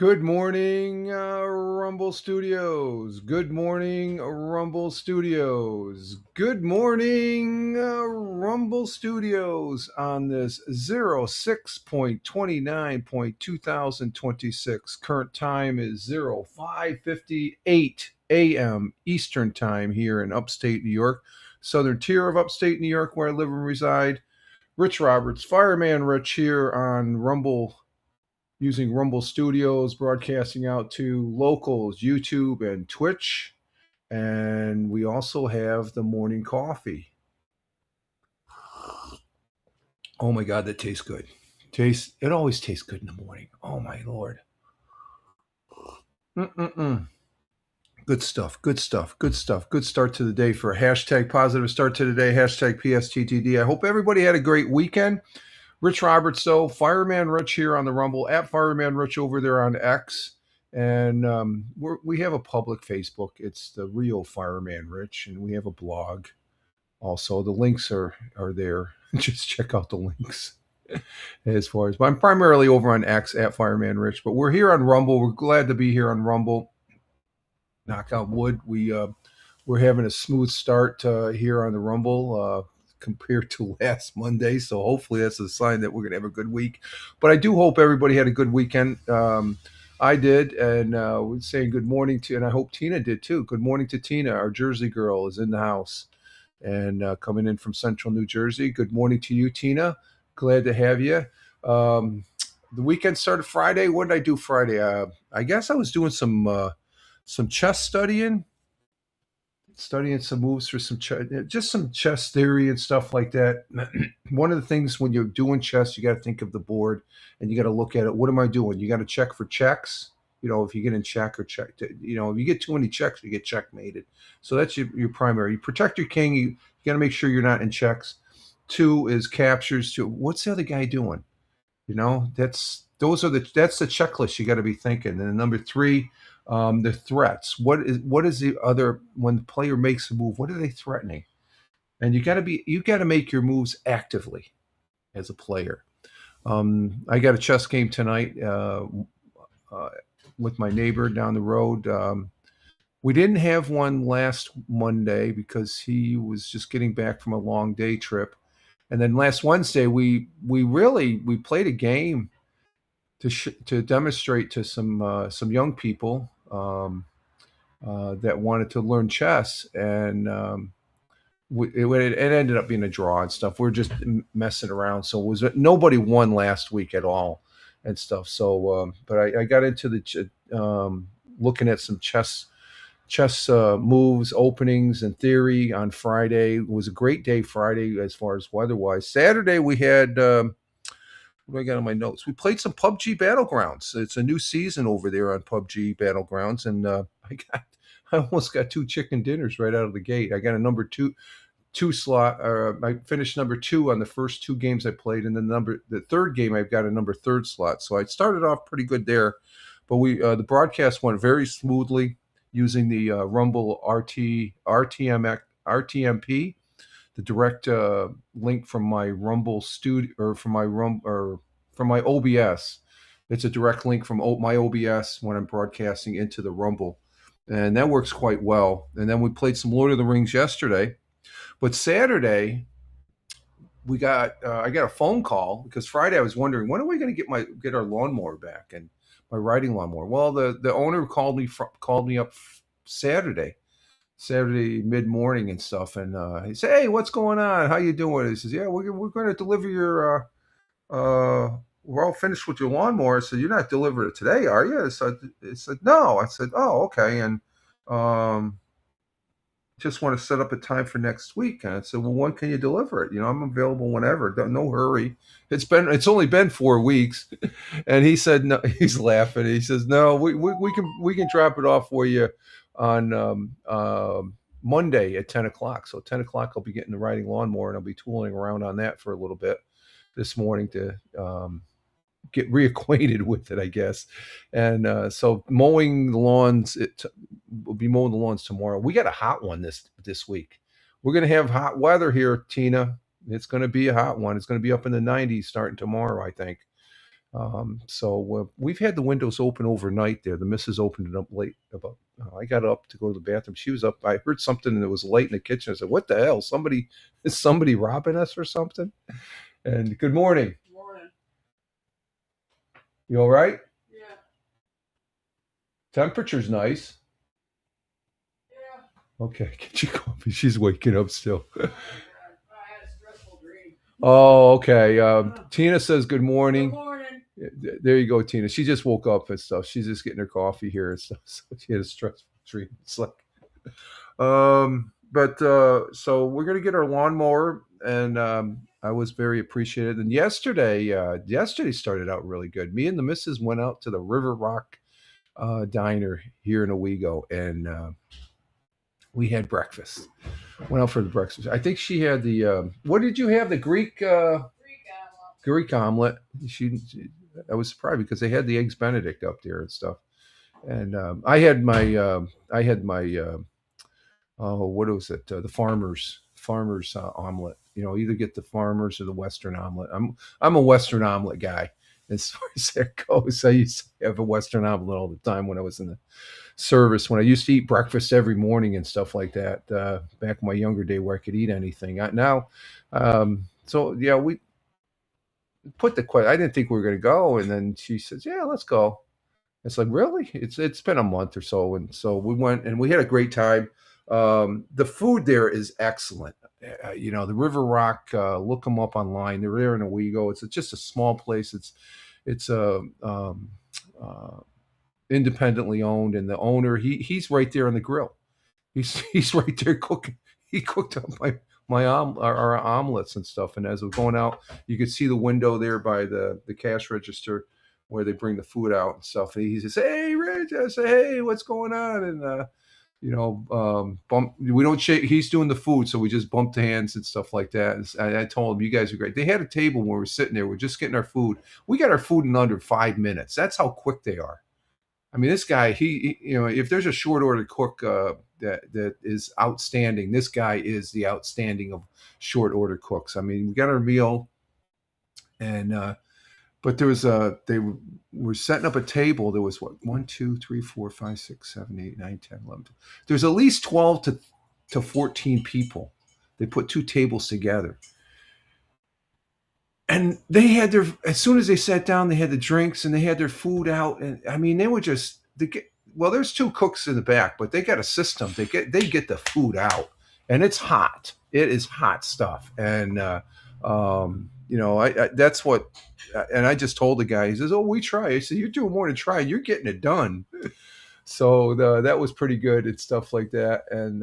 Good morning, Rumble Studios. Good morning, Rumble Studios. Good morning, Rumble Studios on this 06.29.2026. Current time is 05:58 a.m. Eastern Time here in upstate New York, southern tier of upstate New York where I live and reside. Rich Roberts, Fireman Rich here on Rumble using Rumble Studios, broadcasting out to locals, YouTube, and Twitch. And we also have the morning coffee. Oh my God, that tastes good. It always tastes good in the morning. Oh my Lord. Mm-mm-mm. Good stuff. Good stuff. Good stuff. Good start to the day for a hashtag positive start to the day, hashtag PSTTD. I hope everybody had a great weekend. Rich Roberts, though, Fireman Rich here on the Rumble, at Fireman Rich over there on X. And we have a public Facebook. It's the real Fireman Rich, and we have a blog. Also, the links are there. Just check out the links. As far as, but I'm primarily over on X at Fireman Rich, but we're here on Rumble. We're glad to be here on Rumble. Knock on wood. We're having a smooth start here on the Rumble. Compared to last Monday. So hopefully that's a sign that we're going to have a good week. But I do hope everybody had a good weekend. I did, and we're saying good morning to, and I hope Tina did too. Good morning to Tina. Our Jersey girl is in the house and coming in from Central New Jersey. Good morning to you, Tina. Glad to have you. The weekend started Friday. What did I do Friday? I guess I was doing some chess studying some moves for just some chess theory and stuff like that. One of the things when you're doing chess, you got to think of the board and you got to look at it. What am I doing? You got to check for checks. If you get in check or check, if you get too many checks, you get checkmated. So that's your primary. You protect your king. You got to make sure you're not in checks. Two is captures. Two. What's the other guy doing? That's the checklist you got to be thinking. And then number three, the threats. What is the other when the player makes a move? What are they threatening? And you got to make your moves actively as a player. I got a chess game tonight uh, with my neighbor down the road. We didn't have one last Monday because he was just getting back from a long day trip. And then last Wednesday we played a game to demonstrate to some young people that wanted to learn chess, and it ended up being a draw and stuff. We're just messing around, so nobody won last week at all and stuff. So, but I got into looking at some chess moves, openings, and theory on Friday. It was a great day Friday as far as weather-wise. Saturday we had what do I got on my notes? We played some PUBG Battlegrounds. It's a new season over there on PUBG Battlegrounds, and I almost got two chicken dinners right out of the gate. I got a number two slot. I finished number two on the first two games I played, and then the third game I've got a number third slot. So I started off pretty good there, but the broadcast went very smoothly using the Rumble RTMP, the direct link from my Rumble studio or from my OBS. It's a direct link from my OBS when I'm broadcasting into the Rumble, and that works quite well. And then we played some Lord of the Rings yesterday, but Saturday I got a phone call because Friday I was wondering when are we going to get our lawnmower back and my riding lawnmower. Well, the owner called me up Saturday mid morning and stuff, and he said, "Hey, what's going on? How you doing?" He says, "Yeah, we're going to deliver your. We're all finished with your lawnmower." I said, "You're not delivering it today, are you?" I said, "No." I said, "Oh, okay." And um, just want to set up a time for next week. And I said, "Well, when can you deliver it? I'm available whenever. No hurry. It's only been 4 weeks." And he said, "No." He's laughing. He says, "No, we can drop it off for you on Monday at 10 o'clock. So 10 o'clock, I'll be getting the riding lawnmower and I'll be tooling around on that for a little bit this morning to get reacquainted with it, I guess." And so mowing the lawns, we'll be mowing the lawns tomorrow. We got a hot one this week. We're going to have hot weather here, Tina. It's going to be a hot one. It's going to be up in the 90s starting tomorrow, I think. So we've had the windows open overnight there. The missus opened it up late. About I got up to go to the bathroom. She was up. I heard something and it was light in the kitchen. I said, "What the hell? Somebody is somebody robbing us or something?" And good morning. Morning. You all right? Yeah. Temperature's nice. Yeah. Okay, get your coffee. She's waking up still. I had a stressful dream. Oh, okay. Tina says good morning. Good morning. There you go, Tina. She just woke up and stuff. She's just getting her coffee here and stuff. So she had a stressful dream. It's like, but so we're gonna get our lawnmower, and I was very appreciated. And yesterday started out really good. Me and the missus went out to the River Rock Diner here in Owego, and we had breakfast. Went out for the breakfast. I think she had the what did you have? The Greek omelet. I was surprised because they had the eggs Benedict up there and stuff. And I had my oh, what was it? The farmers omelet. You know, either get the farmers or the Western omelet. I'm a Western omelet guy as far as that goes. I used to have a Western omelet all the time when I was in the service. When I used to eat breakfast every morning and stuff like that. Back in my younger day, where I could eat anything. Now, so yeah, we put the question. I didn't think we were going to go, and then she says, "Yeah, let's go." It's like, really? It's been a month or so, and so we went and we had a great time. The food there is excellent. You know, the River Rock. Look them up online. They're there in Owego. It's just a small place. It's uh, independently owned, and the owner he's right there on the grill. He's right there cooking. He cooked up our omelets and stuff. And as we're going out, you could see the window there by the cash register where they bring the food out and stuff. And he says, "Hey, Rich," I say, "Hey, what's going on?" And bump. We don't shake. He's doing the food, so we just bumped hands and stuff like that. And I told him, "You guys are great." They had a table where we're sitting there. We're just getting our food. We got our food in under 5 minutes. That's how quick they are. I mean, this guy, if there's a short order cook that is outstanding, this guy is the outstanding of short order cooks. I mean, we got our meal, and but there was were setting up a table. There was what 1, 2, 3, 4, 5, 6, 7, 8, 9, 10, 11. There's at least 12 to 14 people. They put two tables together, and they had their as soon as they sat down, they had the drinks and they had their food out, and I mean, they were just well, there's two cooks in the back, but they got a system. They get the food out, and it's hot. It is hot stuff, and I that's what. And I just told the guy, he says, "Oh, we try." I said, "You're doing more than trying. You're getting it done." So that was pretty good and stuff like that. And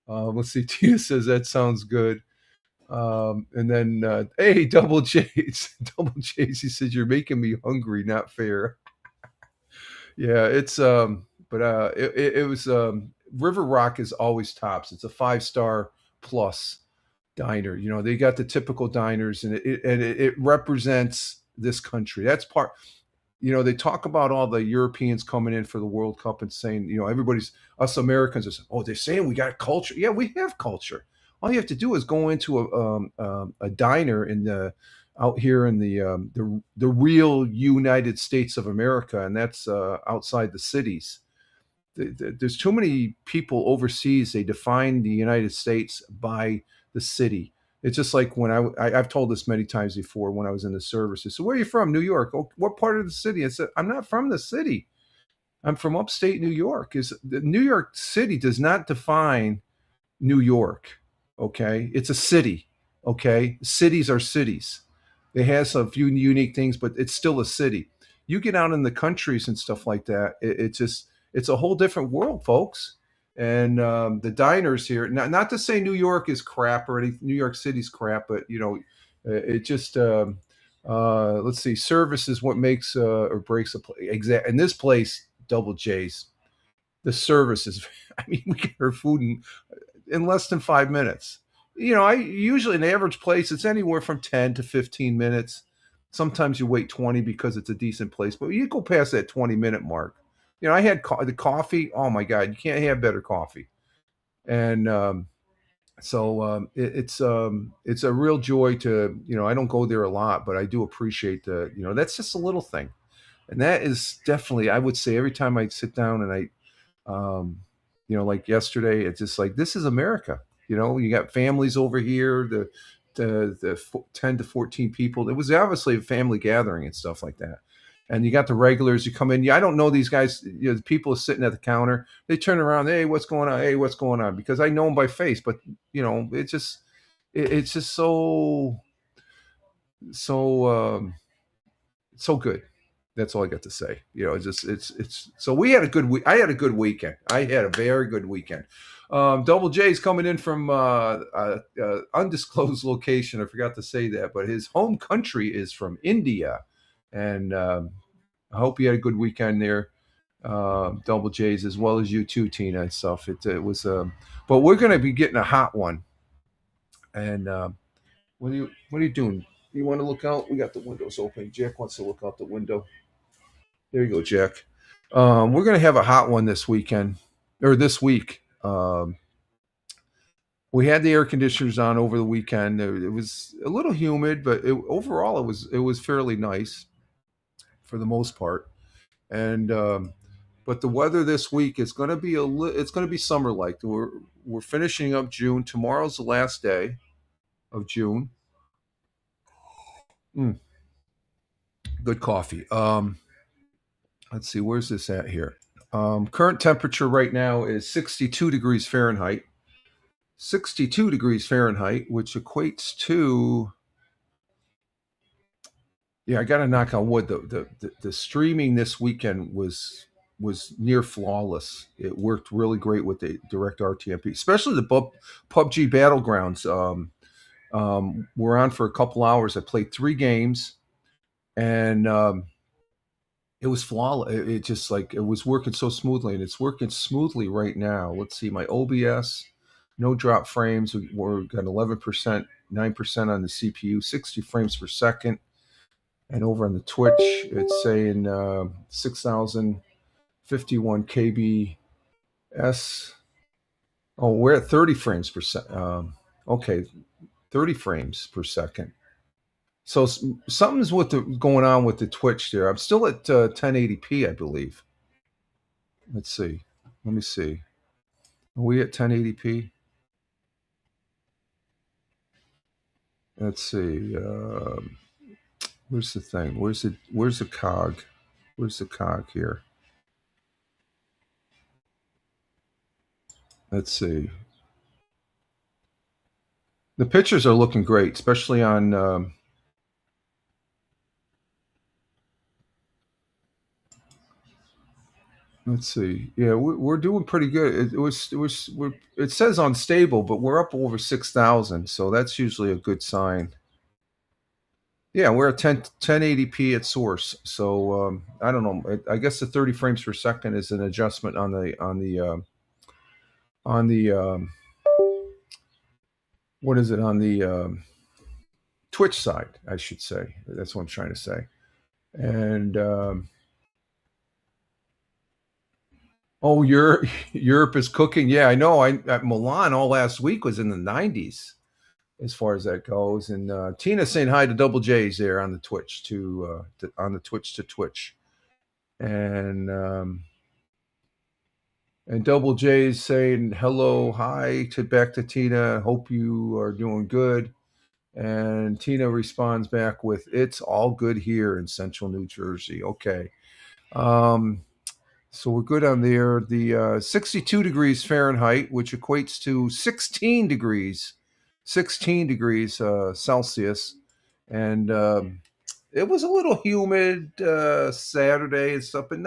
let's see, Tina says that sounds good. And then, hey, Double J's, Double J's. He says, "You're making me hungry, not fair." Yeah, but it was River Rock is always tops. It's a 5-star plus diner. You know, they got the typical diners, and it represents this country. That's part. You know, they talk about all the Europeans coming in for the World Cup and saying, everybody's us Americans are saying, "Oh, they're saying we got culture." Yeah, we have culture. All you have to do is go into a diner in the out here in the real United States of America, and that's outside the cities. There's too many people overseas. They define the United States by the city. It's just like when I've told this many times before when I was in the services. So where are you from? New York. "Oh, what part of the city?" I said, "I'm not from the city. I'm from upstate New York." Is New York City does not define New York. Okay, it's a city. Okay, cities are cities. They have some few unique things, but it's still a city. You get out in the countries and stuff like that. It's a whole different world, folks. And the diners here, not to say New York is crap or any New York City's crap, but it just let's see, service is what makes or breaks a place. Exact in this place, Double J's. The service is. I mean, we get our food in less than 5 minutes. I usually an average place it's anywhere from 10 to 15 minutes. Sometimes you wait 20 because it's a decent place, but you go past that 20-minute mark. I had the coffee. Oh my god, you can't have better coffee. And So it's a real joy to, I don't go there a lot, but I do appreciate that's just a little thing, and that is definitely, I would say, every time I sit down and like yesterday, it's just like, this is America. You got families over here, the 10 to 14 people. It was obviously a family gathering and stuff like that. And you got the regulars. You come in. I don't know these guys. The people are sitting at the counter. They turn around. Hey, what's going on? Hey, what's going on? Because I know them by face. But it's just so good. That's all I got to say. It's so we had a good week. I had a good weekend. I had a very good weekend. Double J's coming in from undisclosed location. I forgot to say that, but his home country is from India, and I hope you had a good weekend there, Double J's, as well as you too, Tina, and stuff. It was, but we're going to be getting a hot one. And what are you doing? You want to look out? We got the windows open. Jack wants to look out the window. There you go, Jack. We're going to have a hot one this weekend or this week. We had the air conditioners on over the weekend. It was a little humid, but overall it was fairly nice for the most part. And but the weather this week is going to be it's going to be summer like. We're finishing up June. Tomorrow's the last day of June. Mm, good coffee. Let's see, where's this at here? Current temperature right now is 62 degrees Fahrenheit. 62 degrees Fahrenheit, which equates to, yeah, I got to knock on wood. The streaming this weekend was near flawless. It worked really great with the direct RTMP, especially the PUBG Battlegrounds. We're on for a couple hours. I played 3 games, and it was flawless. It just, like, it was working so smoothly, and it's working smoothly right now. Let's see, my OBS, no drop frames. We're got 11%, 9% on the CPU, 60 frames per second. And over on the Twitch, it's saying 6,051 kbs. Oh, we're at 30 frames per second. Okay, 30 frames per second. So something's going on with the Twitch there. I'm still at 1080p, I believe. Let's see. Let me see. Are we at 1080p? Let's see. Where's the thing? Where's the cog? Where's the cog here? Let's see. The pictures are looking great, especially on. Let's see. Yeah, we're doing pretty good. It says unstable, but we're up over 6,000, so that's usually a good sign. Yeah, we're at 1080p at source. So I don't know. I guess the 30 frames per second is an adjustment on the what is it, on the Twitch side, I should say. That's what I'm trying to say. And oh, Europe is cooking. Yeah, I know. At Milan all last week was in the 90s as far as that goes. And Tina saying hi to Double J's there on the Twitch on the Twitch to Twitch, and Double J's saying hello, hi to back to Tina. Hope you are doing good. And Tina responds back with, "It's all good here in Central New Jersey." Okay. So we're good on there. The 62 degrees Fahrenheit, which equates to 16 degrees Celsius. And it was a little humid Saturday and stuff, but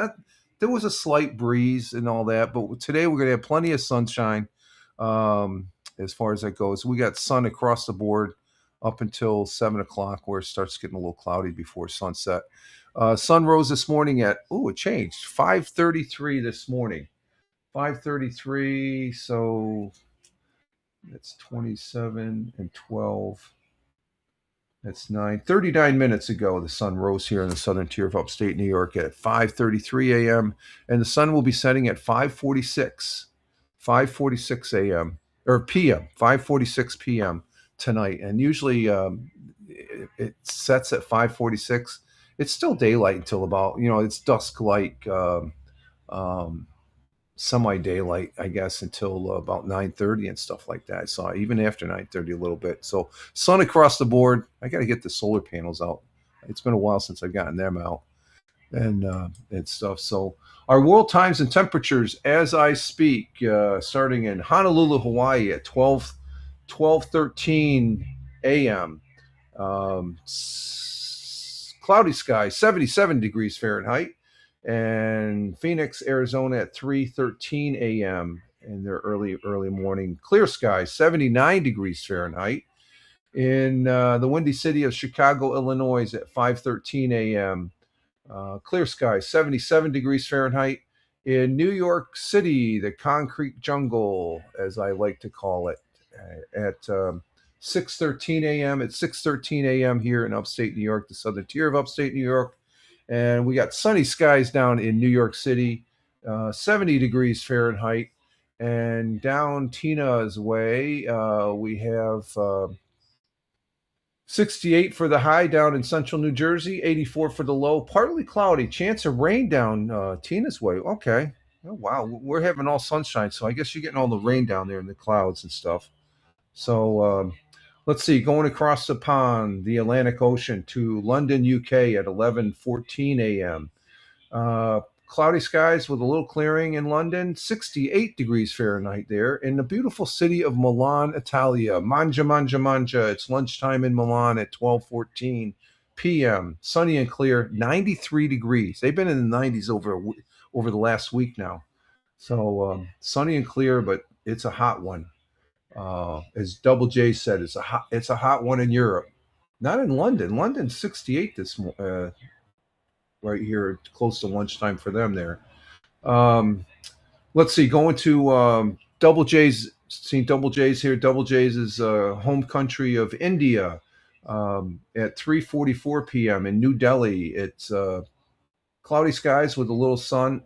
there was a slight breeze and all that. But today we're going to have plenty of sunshine as far as that goes. We got sun across the board up until 7 o'clock, where it starts getting a little cloudy before sunset. Sun rose this morning at, it changed, 5:33 this morning. 5:33, so that's 27 and 12. That's 39 minutes ago. The sun rose here in the southern tier of upstate New York at 5:33 a.m. and the sun will be setting at 5:46 a.m. or PM, 5:46 p.m. tonight, and usually it sets at 5:46. It's still daylight until about, it's dusk like, um, semi daylight, I guess, until about 9:30 and stuff like that. So even after 9:30 a little bit. So sun across the board. I got to get the solar panels out. It's been a while since I've gotten them out and stuff. So our world times and temperatures as I speak, starting in Honolulu, Hawaii at 12:13 a.m. Cloudy skies, 77 degrees Fahrenheit, and Phoenix, Arizona at 3:13 a.m. in their early morning. Clear skies, 79 degrees Fahrenheit. In the windy city of Chicago, Illinois at 5:13 a.m. Clear skies, 77 degrees Fahrenheit. In New York City, the concrete jungle, as I like to call it, at 6:13 a.m. At 6:13 a.m. here in upstate New York, the southern tier of upstate New York, and we got sunny skies down in New York City, 70 degrees Fahrenheit, and down Tina's way, we have 68 for the high down in central New Jersey, 84 for the low. Partly cloudy, chance of rain down Tina's way. Okay. Oh, wow. We're having all sunshine, so I guess you're getting all the rain down there in the clouds and stuff. So let's see, going across the pond, the Atlantic Ocean to London, UK at 11:14 a.m. Cloudy skies with a little clearing in London, 68 degrees Fahrenheit there. In the beautiful city of Milan, Italia, Mangia, Mangia, Mangia. It's lunchtime in Milan at 12:14 p.m. Sunny and clear, 93 degrees. They've been in the 90s over the last week now. So sunny and clear, but it's a hot one. As Double J said, it's a hot one in Europe. Not in London. London's 68 right here, close to lunchtime for them there. Um, let's see, going to Double J's, seeing Double J's here. Double J's is home country of India at 3:44 p.m. in New Delhi. It's cloudy skies with a little sun.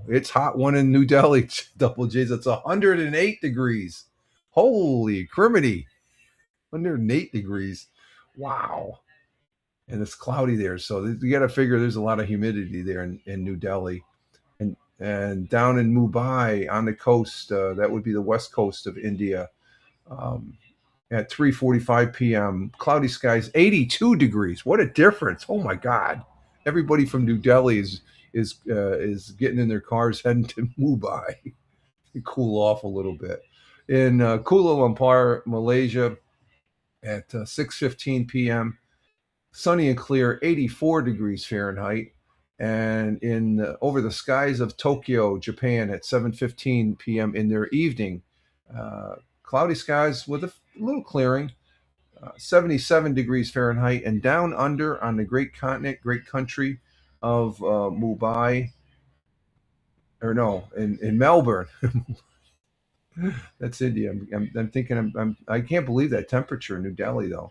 It's hot one in New Delhi. Double J's. It's 108 degrees. Holy criminy, 108 degrees. Wow. And it's cloudy there, so you got to figure there's a lot of humidity there in New Delhi, and down in Mumbai on the coast, that would be the west coast of India, um, at 3:45 p.m. Cloudy skies, 82 degrees. What a difference! Oh my God! Everybody from New Delhi is getting in their cars heading to Mumbai to cool off a little bit. In Kuala Lumpur, Malaysia, at 6:15 p.m. Sunny and clear, 84 degrees Fahrenheit, and in over the skies of Tokyo, Japan, at 7:15 p.m. in their evening, cloudy skies with a little clearing, 77 degrees Fahrenheit, and down under on the great continent, great country of Mumbai, or no, in Melbourne. That's India. I'm thinking. I can't believe that temperature in New Delhi though.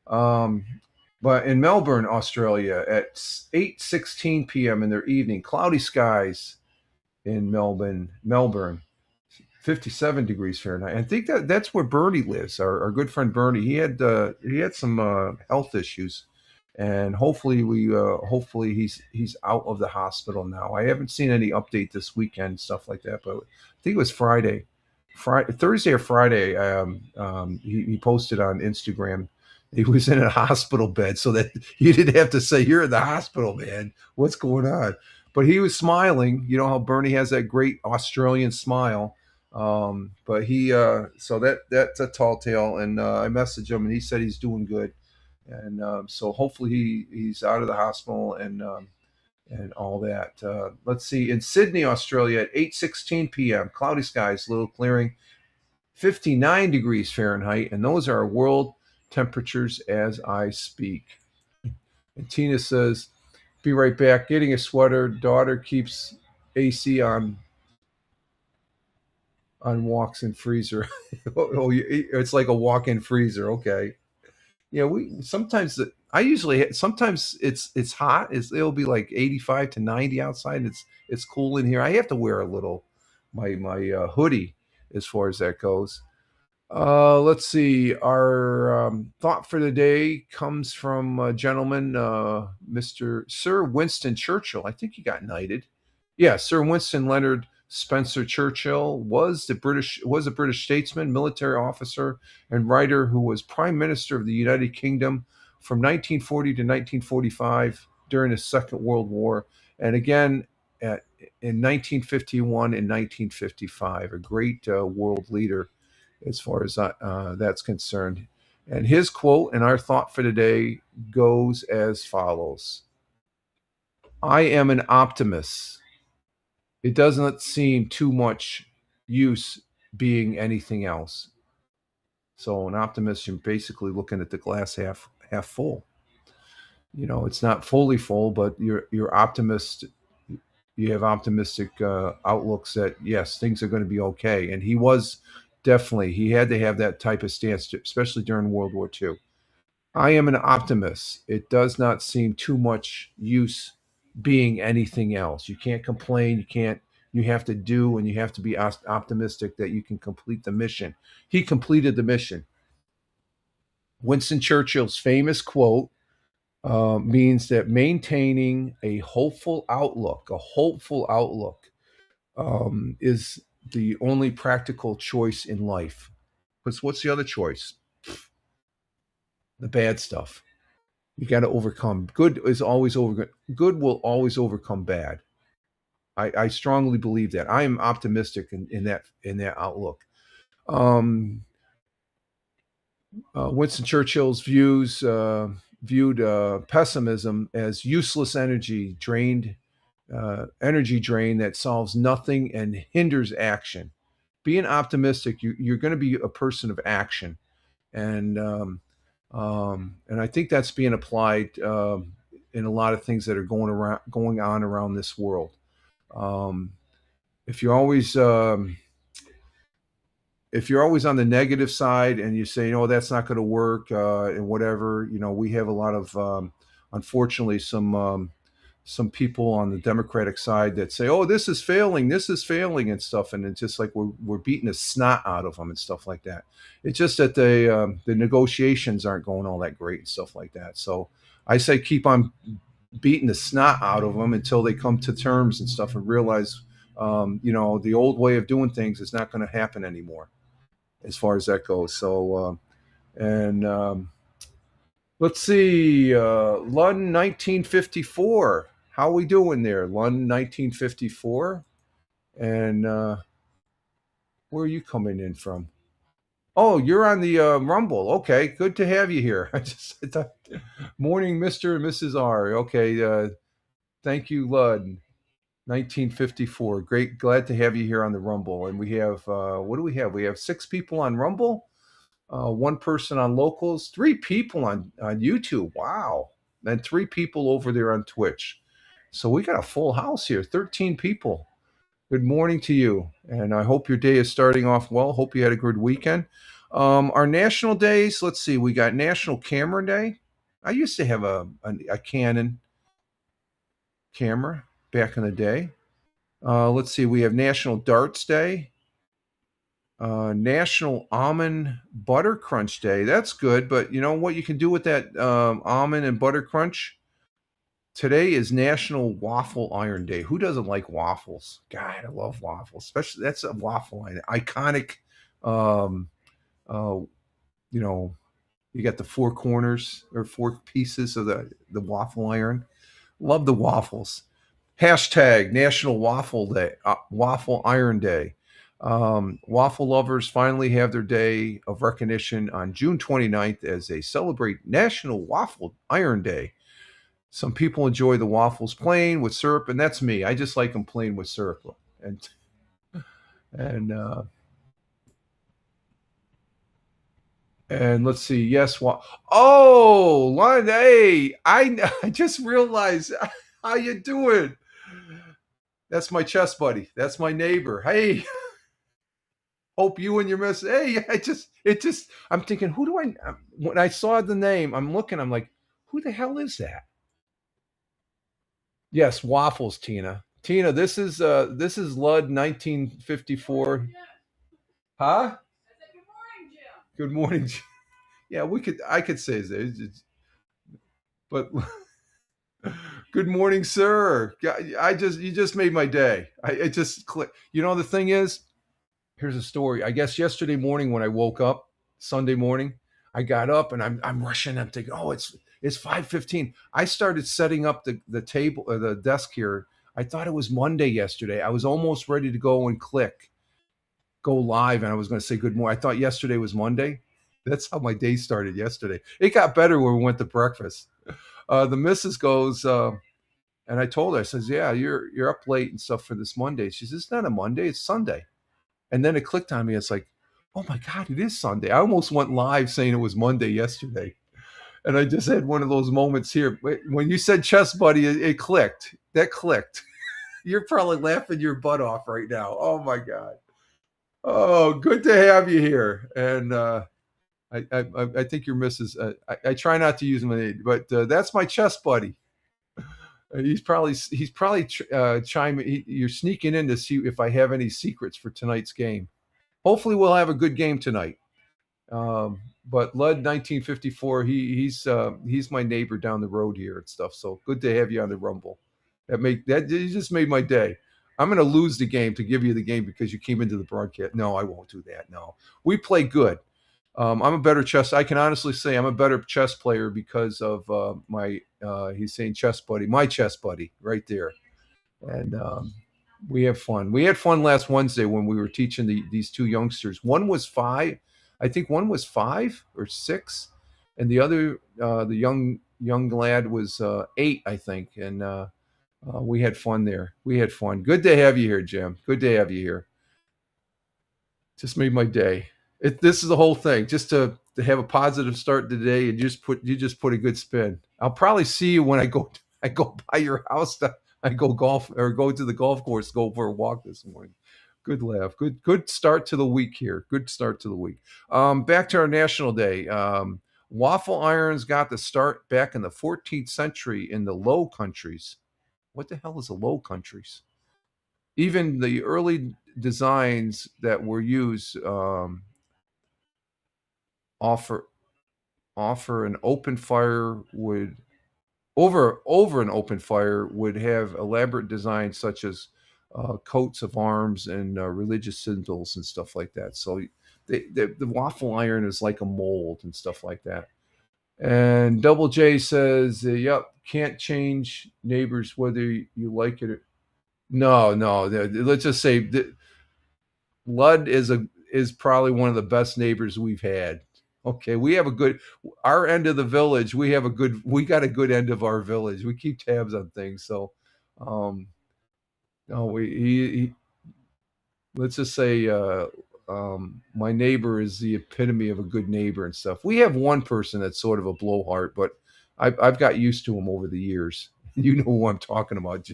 Um, but in Melbourne, Australia, at 8:16 p.m. in their evening, cloudy skies in Melbourne, 57 degrees Fahrenheit. I think that's where Bernie lives. Our good friend Bernie. He had some health issues, and hopefully he's out of the hospital now. I haven't seen any update this weekend, stuff like that, but I think it was Thursday or Friday. He posted on Instagram he was in a hospital bed, so that you didn't have to say, "You're in the hospital, man. What's going on?" But he was smiling. You know how Bernie has that great Australian smile. But so that's a tall tale. And I messaged him, and he said he's doing good. And so hopefully he's out of the hospital and all that. Let's see. In Sydney, Australia, at 8:16 p.m., cloudy skies, little clearing, 59 degrees Fahrenheit, and those are world temperatures as I speak. And Tina says, "Be right back. Getting a sweater. Daughter keeps AC on walks in freezer." It's like a walk-in freezer. Okay. Yeah, we sometimes I usually sometimes it's hot. It'll be like 85 to 90 outside. It's cool in here. I have to wear a little my hoodie as far as that goes. Let's see. Our thought for the day comes from a gentleman, Mr. Sir Winston Churchill. I think he got knighted. Yeah, Sir Winston Leonard Spencer Churchill was a British statesman, military officer, and writer who was Prime Minister of the United Kingdom from 1940 to 1945 during the Second World War, and again at, in 1951 and 1955. A great world leader as far as that's concerned. And his quote and our thought for today goes as follows: I am an optimist. It doesn't seem too much use being anything else. So an optimist, you're basically looking at the glass half full. You know, it's not fully full, but you're optimist. You have optimistic outlooks that yes, things are going to be okay. And he was definitely he had to have that type of stance, especially during World War II. I am an optimist. It does not seem too much use being anything else. You can't complain. You can't. You have to do, and you have to be optimistic that you can complete the mission. He completed the mission. Winston Churchill's famous quote means that maintaining a hopeful outlook, is the only practical choice in life. Because what's the other choice? The bad stuff. You got to overcome. Good will always overcome bad. I strongly believe that. I am optimistic in that outlook. Um, Winston Churchill's viewed pessimism as useless energy drain that solves nothing and hinders action. Being optimistic, you're going to be a person of action, and and I think that's being applied in a lot of things that are going on around this world. Um, if you're always if you're always on the negative side and you say, no, that's not going to work, and whatever, we have a lot of, unfortunately, some people on the Democratic side that say, oh, this is failing and stuff. And it's just like we're beating the snot out of them and stuff like that. It's just that the negotiations aren't going all that great and stuff like that. So I say keep on beating the snot out of them until they come to terms and stuff and realize, the old way of doing things is not going to happen anymore as far as that goes. So, and let's see, London 1954. How we doing there, London 1954? And where are you coming in from? Oh, you're on the Rumble. Okay, good to have you here. I thought, morning, Mr. and Mrs. R. Okay, thank you, Lud. 1954. Great, glad to have you here on the Rumble. And we have, what do we have? We have 6 people on Rumble, 1 person on Locals, 3 people on YouTube. Wow. And 3 people over there on Twitch. So we got a full house here, 13 people. Good morning to you. And I hope your day is starting off well. Hope you had a good weekend. Our national days, let's see, we got National Camera Day. I used to have a Canon camera back in the day. Let's see, we have National Darts Day, National Almond Butter Crunch Day. That's good, but you know what you can do with that almond and butter crunch? Today is National Waffle Iron Day. Who doesn't like waffles? God, I love waffles. Especially that's a waffle iron, iconic. Um, uh, you know, you got the 4 corners or 4 pieces of the waffle iron. Love the waffles. Hashtag National Waffle Day, Waffle Iron Day. Waffle lovers finally have their day of recognition on June 29th as they celebrate National Waffle Iron Day. Some people enjoy the waffles plain with syrup, and that's me. I just like them plain with syrup. And and let's see. Yes, oh, Lon, hey, I just realized how you doing. That's my chess buddy. That's my neighbor. Hey, hope you and your miss. Hey, I'm thinking, who do I? When I saw the name, I'm looking. I'm like, who the hell is that? Yes, waffles, Tina. Tina, this is Lud 1954. Huh? Good morning. Yeah, I could say that, but good morning, sir. You just made my day. I just click. The thing is, here's a story. I guess yesterday morning when I woke up, Sunday morning, I got up and I'm rushing. I'm thinking, oh, it's 5:15. I started setting up the table or the desk here. I thought it was Monday yesterday. I was almost ready to go and go live, and I was going to say good morning. I thought yesterday was Monday. That's how my day started yesterday. It got better when we went to breakfast. The missus goes, and I told her, I says, yeah, you're up late and stuff for this Monday. She says, it's not a Monday, it's Sunday. And then it clicked on me. It's like, oh my God, it is Sunday. I almost went live saying it was Monday yesterday. And I just had one of those moments here. When you said chess buddy, it clicked. That clicked. You're probably laughing your butt off right now. Oh my God. Oh, good to have you here. And I think your missus. I try not to use my name, but that's my chess buddy. He's probably chiming. You're sneaking in to see if I have any secrets for tonight's game. Hopefully, we'll have a good game tonight. But Lud 1954, he's my neighbor down the road here and stuff. So good to have you on the Rumble. That you just made my day. I'm going to lose the game to give you the game because you came into the broadcast. No, I won't do that. No, we play good. I'm a better chess. I can honestly say I'm a better chess player because of my. He's saying chess buddy, my chess buddy, right there, and we have fun. We had fun last Wednesday when we were teaching these two youngsters. One was 5, I think. One was 5 or 6, and the other, the young lad, was 8, I think. And we had fun there. We had fun. Good to have you here, Jim. Good to have you here. Just made my day. This is the whole thing. Just to have a positive start today, and you just put a good spin. I'll probably see you when I go by your house. I go golf or go to the golf course, go for a walk this morning. Good laugh. Good start to the week here. Good start to the week. Back to our National Day. Waffle irons got the start back in the 14th century in the Low Countries. What the hell is the Low Countries? Even the early designs that were used offer an open fire would over an open fire would have elaborate designs such as coats of arms and religious symbols and stuff like that. So the waffle iron is like a mold and stuff like that. And Double J says, "Yep, can't change neighbors whether you like it or no. Let's just say that Lud is probably one of the best neighbors we've had. Okay, we have our end of the village. We got a good end of our village. We keep tabs on things. So, no, let's just say, my neighbor is the epitome of a good neighbor and stuff. We have one person that's sort of a blowhard, but I've got used to him over the years. You know who I'm talking about.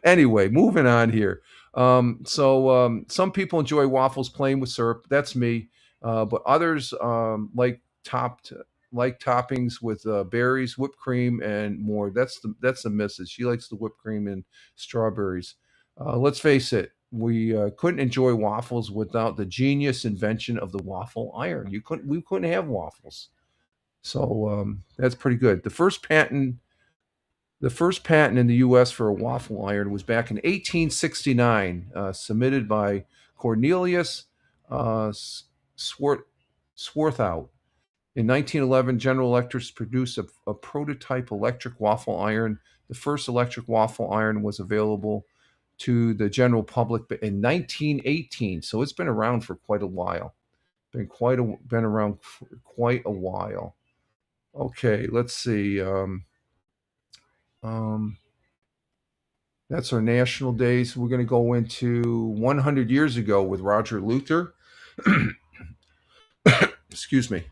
Anyway, moving on here. Some people enjoy waffles plain with syrup. That's me. But others like toppings with berries, whipped cream, and more. That's the missus. She likes the whipped cream and strawberries. Let's face it, we couldn't enjoy waffles without the genius invention of the waffle iron. We couldn't have waffles. So that's pretty good. The first patent in the U.S. for a waffle iron was back in 1869, submitted by Cornelius Swarthout. In 1911, General Electric produced a prototype electric waffle iron. The first electric waffle iron was available to the general public in 1918, so it's been around for quite a while. Been around for quite a while. Okay, let's see. That's our national days. We're going to go into 100 years ago with Roger Luther. Excuse me.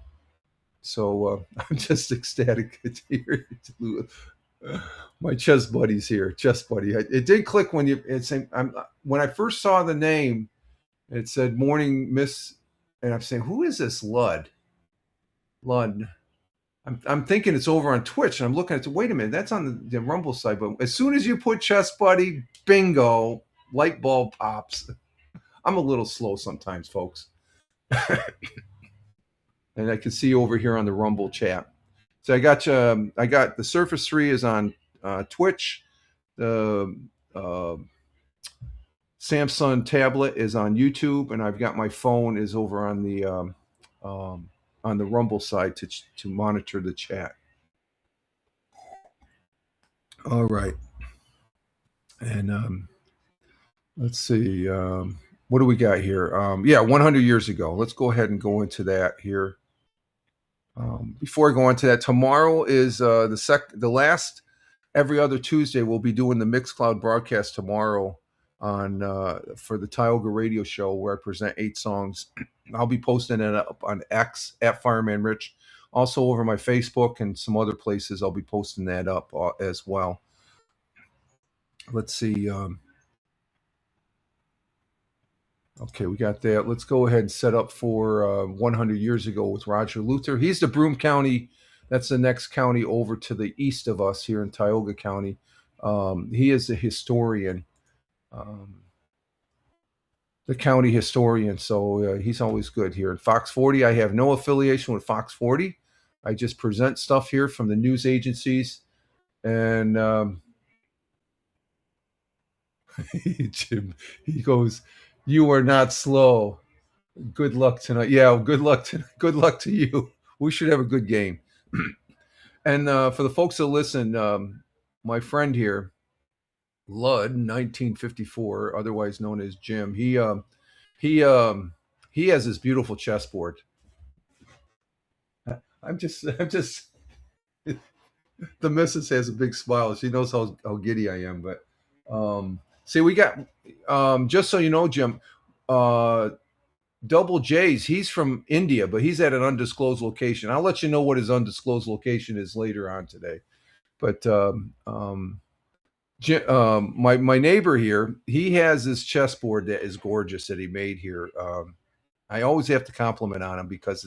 So I'm just ecstatic to hear my chess buddy's here. Chess buddy. It did click when when I first saw the name. It said "Morning Miss," and I'm saying, "Who is this Lud?" Lud. I'm thinking it's over on Twitch, and I'm looking at it. Wait a minute, that's on the Rumble side. But as soon as you put chess buddy, bingo, light bulb pops. I'm a little slow sometimes, folks. and I can see you over here on the Rumble chat. So I got the Surface 3 is on Twitch. The Samsung tablet is on YouTube, and I've got my phone is over on the Rumble side to monitor the chat. All right, and let's see, what do we got here? 100 years ago. Let's go ahead and go into that here. Before I go into that, tomorrow is the last. Every other Tuesday, we'll be doing the Mixcloud broadcast tomorrow on for the Tioga Radio Show, where I present 8 songs. I'll be posting it up on X at Fireman Rich, also over my Facebook and some other places. I'll be posting that up as well. Let's see. Okay, we got that. Let's go ahead and set up for 100 years ago with Roger Luther. He's the Broome County. That's the next county over to the east of us here in Tioga County. He is a historian, the county historian. So he's always good here. At Fox 40, I have no affiliation with Fox 40. I just present stuff here from the news agencies. And Jim, he goes, "You are not slow. Good luck tonight." Yeah, good luck to you. We should have a good game. And for the folks that listen, my friend here, Ludd, 1954, otherwise known as Jim, he has this beautiful chessboard. I'm just the missus has a big smile. She knows how giddy I am. But see, we got just so you know, Jim, Double J's, he's from India, but he's at an undisclosed location. I'll let you know what his undisclosed location is later on today. But my neighbor here, he has this chessboard that is gorgeous that he made here. I always have to compliment on him because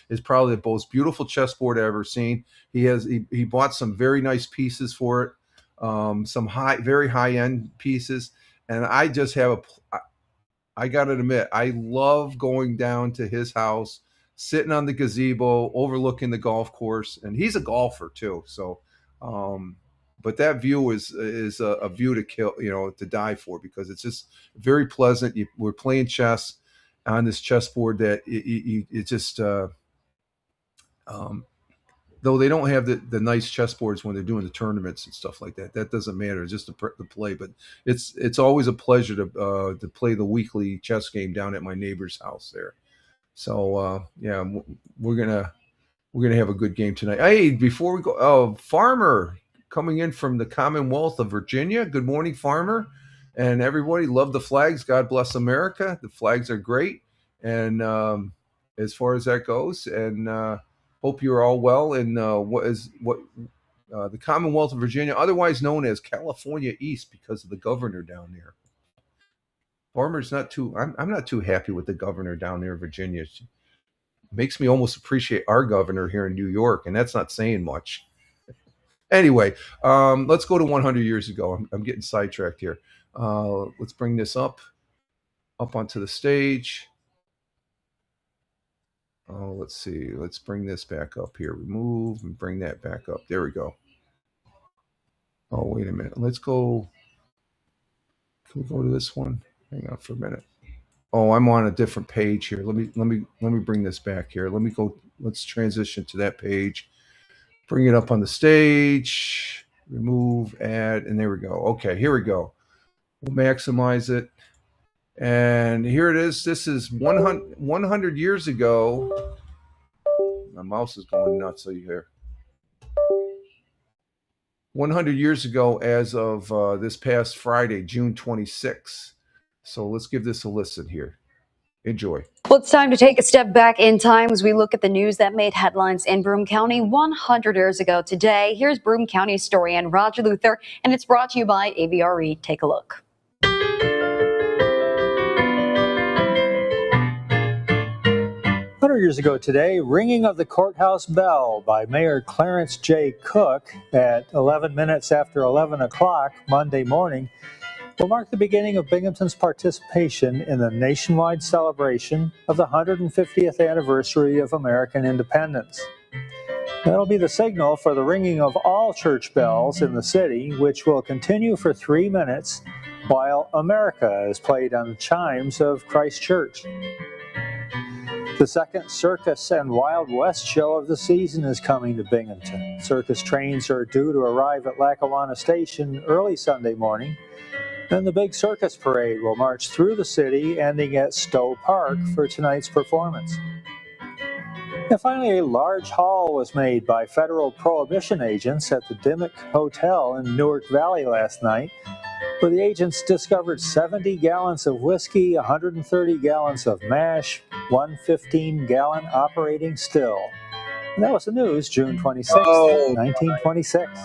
it's probably the most beautiful chessboard I've ever seen. He bought some very nice pieces for it, some very high end pieces, and I just have I got to admit, I love going down to his house, sitting on the gazebo, overlooking the golf course, and he's a golfer too. So, but that view is a view to kill, to die for, because it's just very pleasant. We're playing chess on this chessboard that it just, though they don't have the nice chessboards when they're doing the tournaments and stuff like that. That doesn't matter. It's just the play. But it's always a pleasure to play the weekly chess game down at my neighbor's house there. So we're gonna have a good game tonight. Hey, before we go, Farmer coming in from the Commonwealth of Virginia. Good morning, Farmer, and everybody. Love the flags. God bless America. The flags are great, and as far as that goes, and. Hope you're all well in the Commonwealth of Virginia, otherwise known as California East, because of the governor down there. Farmer's not too. I'm not too happy with the governor down there in Virginia. It makes me almost appreciate our governor here in New York, and that's not saying much. Anyway, let's go to 100 years ago. I'm getting sidetracked here. Let's bring this up onto the stage. Oh, let's see. Let's bring this back up here. Remove and bring that back up. There we go. Oh, wait a minute. Let's go. Can we go to this one? Hang on for a minute. Oh, I'm on a different page here. Let me bring this back here. Let me go. Let's transition to that page. Bring it up on the stage. Remove, add, and there we go. Okay, here we go. We'll maximize it. And here it is. This is 100 years ago. My mouse is going nuts here. 100 years ago, as of this past Friday, June 26th. So let's give this a listen here. Enjoy. Well, it's time to take a step back in time as we look at the news that made headlines in Broome County 100 years ago today. Here's Broome County historian Roger Luther, and it's brought to you by AVRE. Take a look. 100 years ago today, ringing of the courthouse bell by Mayor Clarence J. Cook at 11 minutes after 11 o'clock Monday morning will mark the beginning of Binghamton's participation in the nationwide celebration of the 150th anniversary of American independence. That'll be the signal for the ringing of all church bells in the city, which will continue for 3 minutes while America is played on the chimes of Christ Church. The second Circus and Wild West show of the season is coming to Binghamton. Circus trains are due to arrive at Lackawanna Station early Sunday morning. Then the big circus parade will march through the city, ending at Stowe Park for tonight's performance. And finally, a large haul was made by federal prohibition agents at the Dimmock Hotel in Newark Valley last night, where the agents discovered 70 gallons of whiskey, 130 gallons of mash, one 15-gallon operating still. And that was the news, June 26, 1926.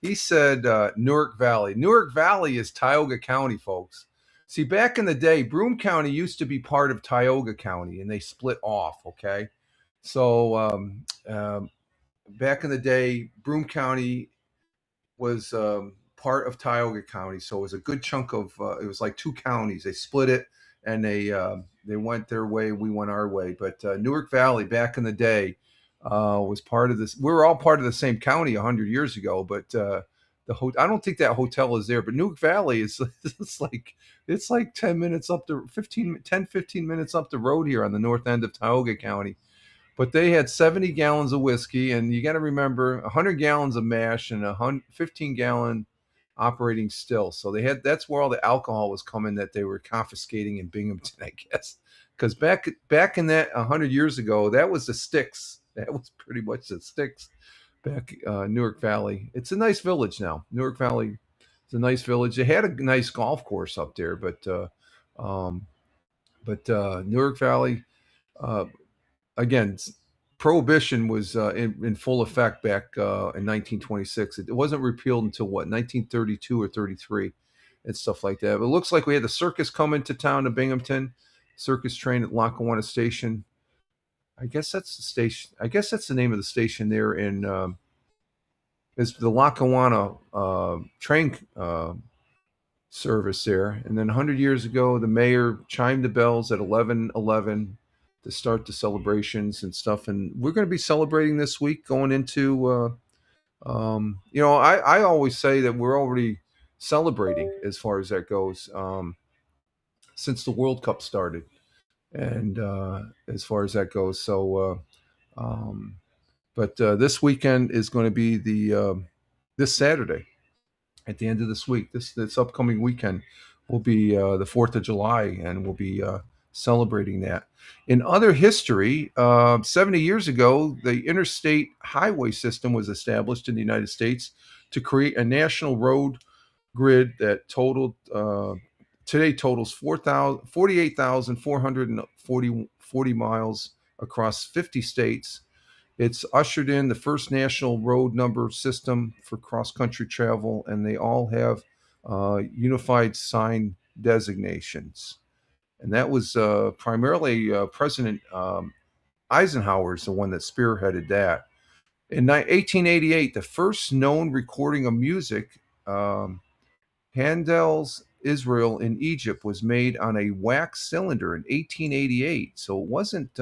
He said Newark Valley. Newark Valley is Tioga County, folks. See, back in the day, Broome County used to be part of Tioga County, and they split off, okay? So back in the day, Broome County was part of Tioga County, so it was a good chunk of, it was like two counties. They split it, and they went their way, we went our way. But Newark Valley, back in the day, was part of this. We were all part of the same county 100 years ago, but I don't think that hotel is there. But Newark Valley is it's like 10 minutes up the 15 minutes up the road here on the north end of Tioga County. But they had 70 gallons of whiskey, and you got to remember 100 gallons of mash and a 15-gallon operating still. So that's where all the alcohol was coming that they were confiscating in Binghamton, I guess. Because back in that 100 years ago, that was the sticks. That was pretty much the sticks back Newark Valley. It's a nice village now. Newark Valley is a nice village. They had a nice golf course up there, but Newark Valley, again, prohibition was in full effect back in 1926. It wasn't repealed until 1932 or 33 and stuff like that. But it looks like we had the circus come into town to Binghamton, circus train at Lackawanna Station. I guess that's the station. I guess that's the name of the station there in is the Lackawanna train service there. And then 100 years ago, the mayor chimed the bells at 11:11 to start the celebrations and stuff. And we're going to be celebrating this week going into, I always say that we're already celebrating as far as that goes since the World Cup started. And as far as that goes. So, but this weekend is going to be this Saturday at the end of this week. This upcoming weekend will be the 4th of July, and we'll be celebrating that. In other history, 70 years ago, the interstate highway system was established in the United States to create a national road grid that today totals 48,440 miles across 50 states. It's ushered in the first national road number system for cross-country travel, and they all have unified sign designations. And that was primarily President Eisenhower's the one that spearheaded that. In 1888, the first known recording of music, Handel's Israel in Egypt, was made on a wax cylinder in 1888. So it wasn't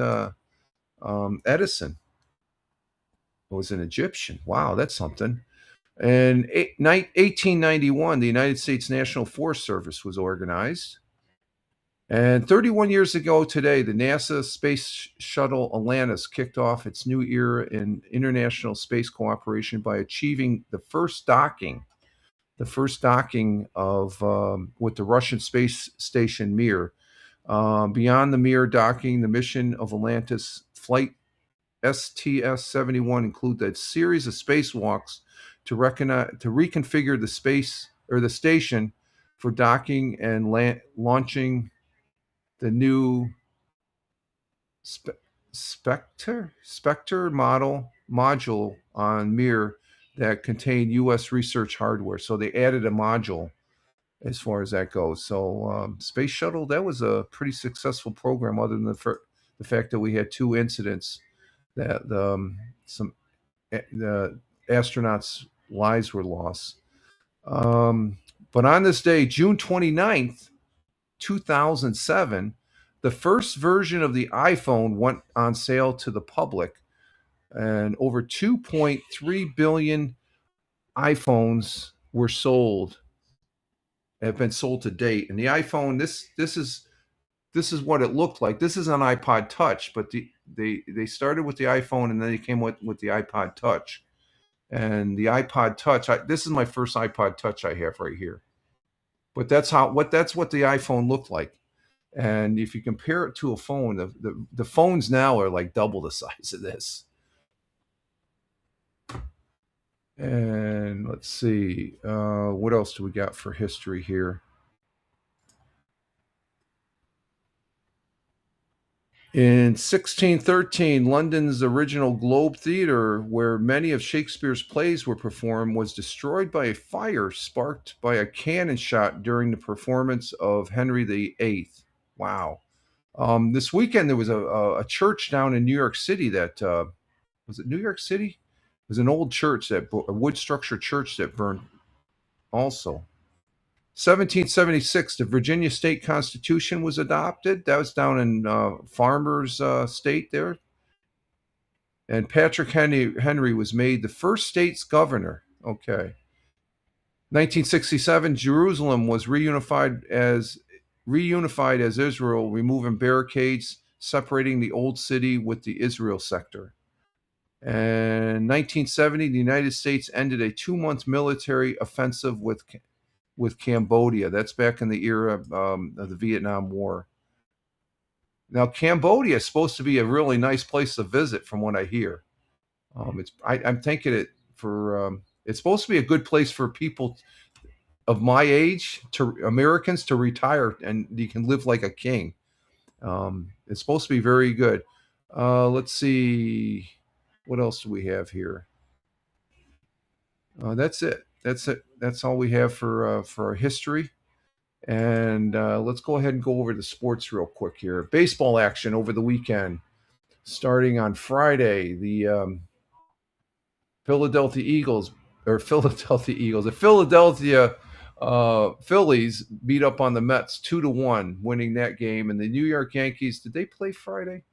Edison. It was an Egyptian. Wow, that's something. In 1891, the United States National Forest Service was organized. And 31 years ago today, the NASA Space Shuttle Atlantis kicked off its new era in international space cooperation by achieving the first docking of with the Russian space station Mir. Beyond the Mir docking, the mission of Atlantis flight STS-71 included a series of spacewalks to reconfigure the space or the station for docking and launching the new Spectre module on Mir that contained U.S. research hardware. So they added a module as far as that goes. So Space Shuttle, that was a pretty successful program, other than the fact that we had two incidents that the astronauts lives were lost. But on this day, June 29th, 2007, the first version of the iPhone went on sale to the public, and over 2.3 billion iPhones were sold, have been sold to date. And the iPhone, this is what it looked like. This is an iPod Touch, but they started with the iPhone, and then they came with the iPod Touch. And the iPod Touch, this is my first iPod Touch I have right here. But that's what the iPhone looked like. And if you compare it to a phone, the phones now are like double the size of this. And let's see, what else do we got for history here? In 1613, London's original Globe Theatre, where many of Shakespeare's plays were performed, was destroyed by a fire sparked by a cannon shot during the performance of Henry VIII. Wow. This weekend, there was a church down in New York City that, was it New York City? It was an old church, a wood structure church that burned also. 1776, the Virginia State Constitution was adopted. That was down in Farmers State there. And Patrick Henry was made the first state's governor. Okay. 1967, Jerusalem was reunified as Israel, removing barricades separating the old city with the Israel sector. And 1970, the United States ended a 2-month military offensive with Cambodia. That's back in the era of the Vietnam War. Now, Cambodia is supposed to be a really nice place to visit, from what I hear. I'm thinking it's supposed to be a good place for people of my age, to Americans, to retire, and you can live like a king. It's supposed to be very good. Let's see, what else do we have here? That's it. That's all we have for our history. And let's go ahead and go over the sports real quick here. Baseball action over the weekend. Starting on Friday, the Philadelphia Phillies beat up on the Mets 2-1, winning that game. And the New York Yankees, did they play Friday?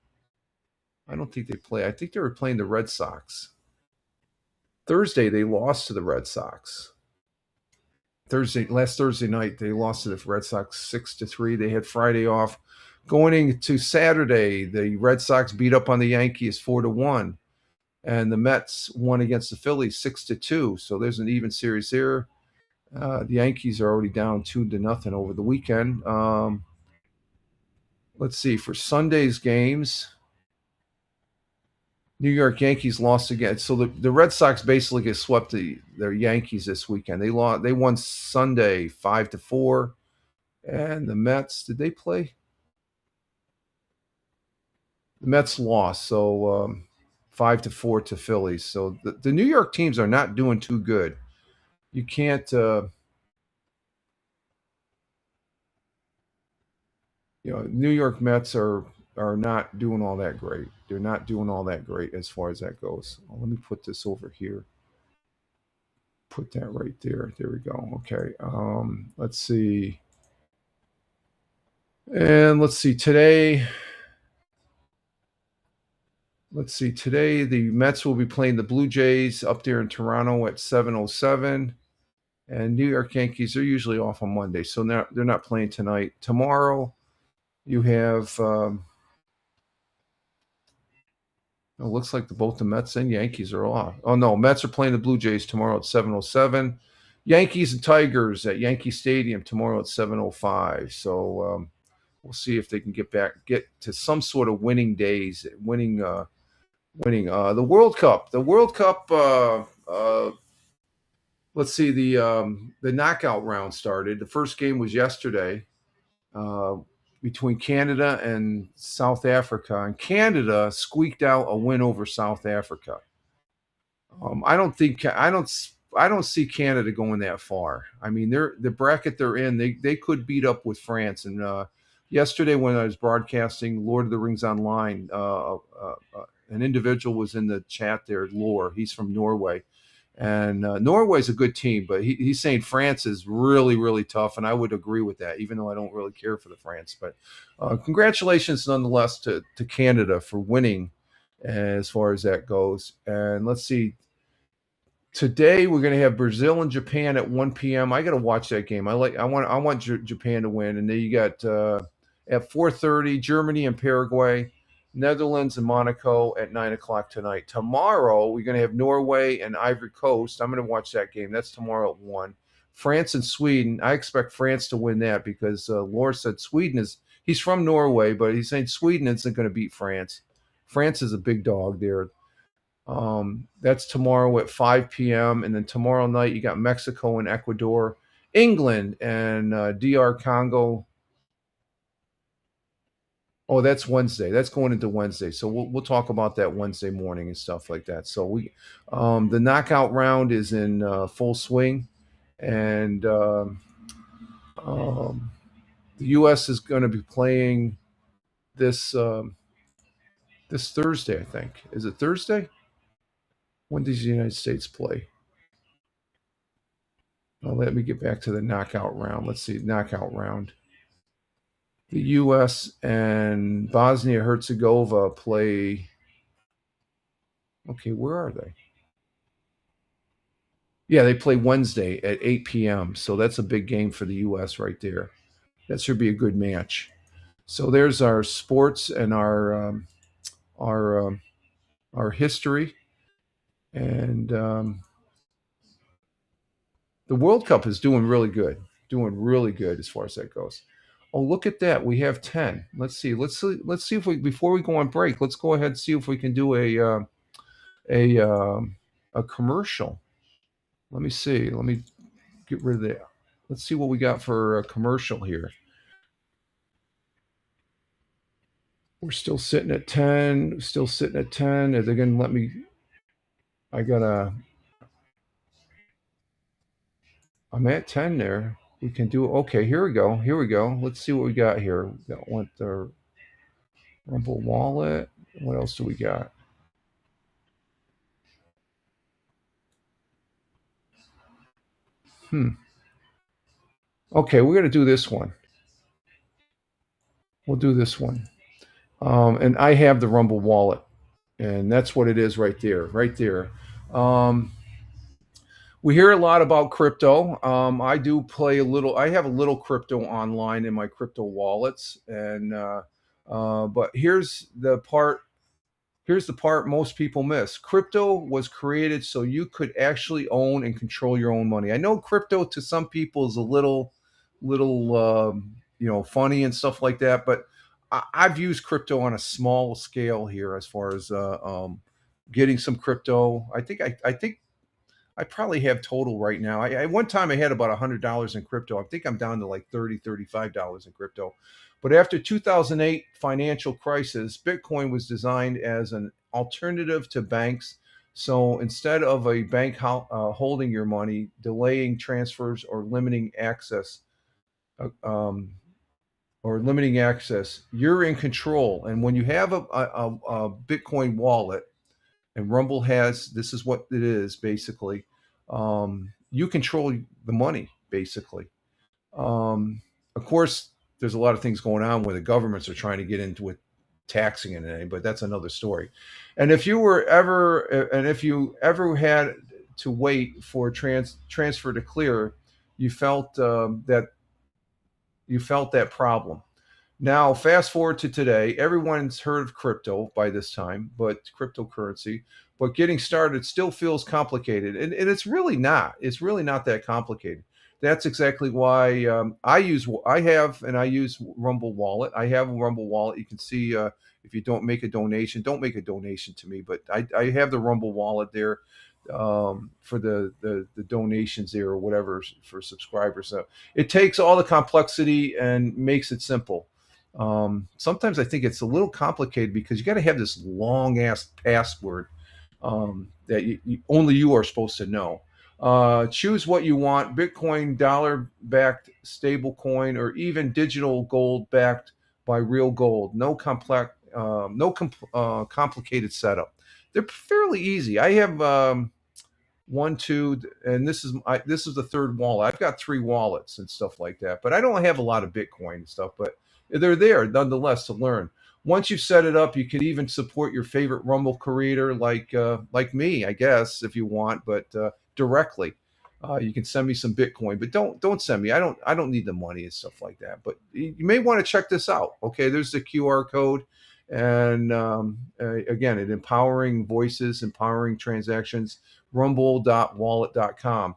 I don't think they play. I think they were playing the Red Sox. Thursday, they lost to the Red Sox. Last Thursday night, they lost to the Red Sox 6-3. They had Friday off. Going into Saturday, the Red Sox beat up on the Yankees 4-1, and the Mets won against the Phillies 6-2. So there's an even series there. The Yankees are already down 2-0 over the weekend. Let's see, for Sunday's games, New York Yankees lost again. So the Red Sox basically get swept their Yankees this weekend. They won Sunday 5-4. And the Mets, did they play? The Mets lost, so 5-4 to Phillies. So the New York teams are not doing too good. You can't, New York Mets are not doing all that great. They're not doing all that great as far as that goes. Let me put this over here. Put that right there. There we go. Okay. Let's see. And let's see today. Today the Mets will be playing the Blue Jays up there in Toronto at 7:07. And New York Yankees are usually off on Monday, so they're not playing tonight. Tomorrow, you have. It looks like both the Mets and Yankees are off. Oh no, Mets are playing the Blue Jays tomorrow at 7:07. Yankees and Tigers at Yankee Stadium tomorrow at 7:05. So we'll see if they can get to some sort of winning days, winning the World Cup. The World Cup. Let's see, the knockout round started. The first game was yesterday between Canada and South Africa, and Canada squeaked out a win over South Africa. I don't see Canada going that far. I mean, the bracket they're in, they could beat up with France. And yesterday when I was broadcasting Lord of the Rings Online, an individual was in the chat there, Lore. He's from Norway. And Norway's a good team, but he's saying France is really, really tough, and I would agree with that, even though I don't really care for the France. But congratulations, nonetheless, to Canada for winning as far as that goes. And let's see. Today we're going to have Brazil and Japan at 1 p.m. I got to watch that game. I want Japan to win, and then you got at 4:30 Germany and Paraguay, Netherlands and Monaco at 9 o'clock tonight. Tomorrow we're going to have Norway and Ivory Coast. I'm going to watch that game. That's tomorrow at 1. France and Sweden. I expect France to win that because Laura said he's from Norway, but he's saying Sweden isn't going to beat France. France is a big dog there. That's tomorrow at 5 p.m. And then tomorrow night, you got Mexico and Ecuador, England and DR Congo. Oh, that's Wednesday. That's going into Wednesday. So we'll talk about that Wednesday morning and stuff like that. So the knockout round is in full swing, and the U.S. is going to be playing this Thursday. I think, is it Thursday? When does the United States play? Well, let me get back to the knockout round. Let's see, knockout round. The U.S. and Bosnia-Herzegovina play. Okay, where are they? Yeah, they play Wednesday at 8 p.m. So that's a big game for the U.S. right there. That should be a good match. So there's our sports and our history. And the World Cup is doing really good as far as that goes. Oh, look at that. We have 10. Let's see if we, before we go on break, let's go ahead and see if we can do a commercial. Let me see. Let me get rid of that. Let's see what we got for a commercial here. We're still sitting at 10. Are they going to let me? I'm at 10 there. We can do, okay, here we go. Let's see what we got here. We got the Rumble Wallet. What else do we got? Okay, we're going to do this one. We'll do this one. And I have the Rumble Wallet. And that's what it is right there. We hear a lot about crypto. I do play a little. I have a little crypto online in my crypto wallets, and but here's the part. Here's the part most people miss. Crypto was created so you could actually own and control your own money. I know crypto to some people is a little, funny and stuff like that, but I've used crypto on a small scale here as far as getting some crypto. I think I probably have total right now. At one time I had about $100 in crypto. I think I'm down to like $30, $35 in crypto. But after 2008 financial crisis, Bitcoin was designed as an alternative to banks. So instead of a bank holding your money, delaying transfers or limiting access, you're in control. And when you have a Bitcoin wallet, and Rumble this is what it is basically. You control the money basically. Of course, there's a lot of things going on where the governments are trying to get into it, taxing it, but that's another story. And if you ever had to wait for transfer to clear, you felt that problem. Now, fast forward to today, everyone's heard of crypto by this time, but cryptocurrency, but getting started still feels complicated. And it's really not. It's really not that complicated. That's exactly why I use Rumble Wallet. I have a Rumble Wallet. You can see if you don't make a donation to me, but I have the Rumble Wallet there for the donations there or whatever for subscribers. So it takes all the complexity and makes it simple. Sometimes I think it's a little complicated because you got to have this long ass password that only you are supposed to know. Choose what you want: Bitcoin, dollar-backed stable coin, or even digital gold backed by real gold. No complicated setup. They're fairly easy. I have one, two, and this is the third wallet. I've got 3 wallets and stuff like that, but I don't have a lot of Bitcoin and stuff, but they're there nonetheless to learn. Once you set it up, you can even support your favorite Rumble creator like me, I guess, if you want, but directly. You can send me some Bitcoin, but don't send me. I don't need the money and stuff like that. But you may want to check this out. Okay, there's the QR code, and again, it empowering voices, empowering transactions. Rumble.wallet.com.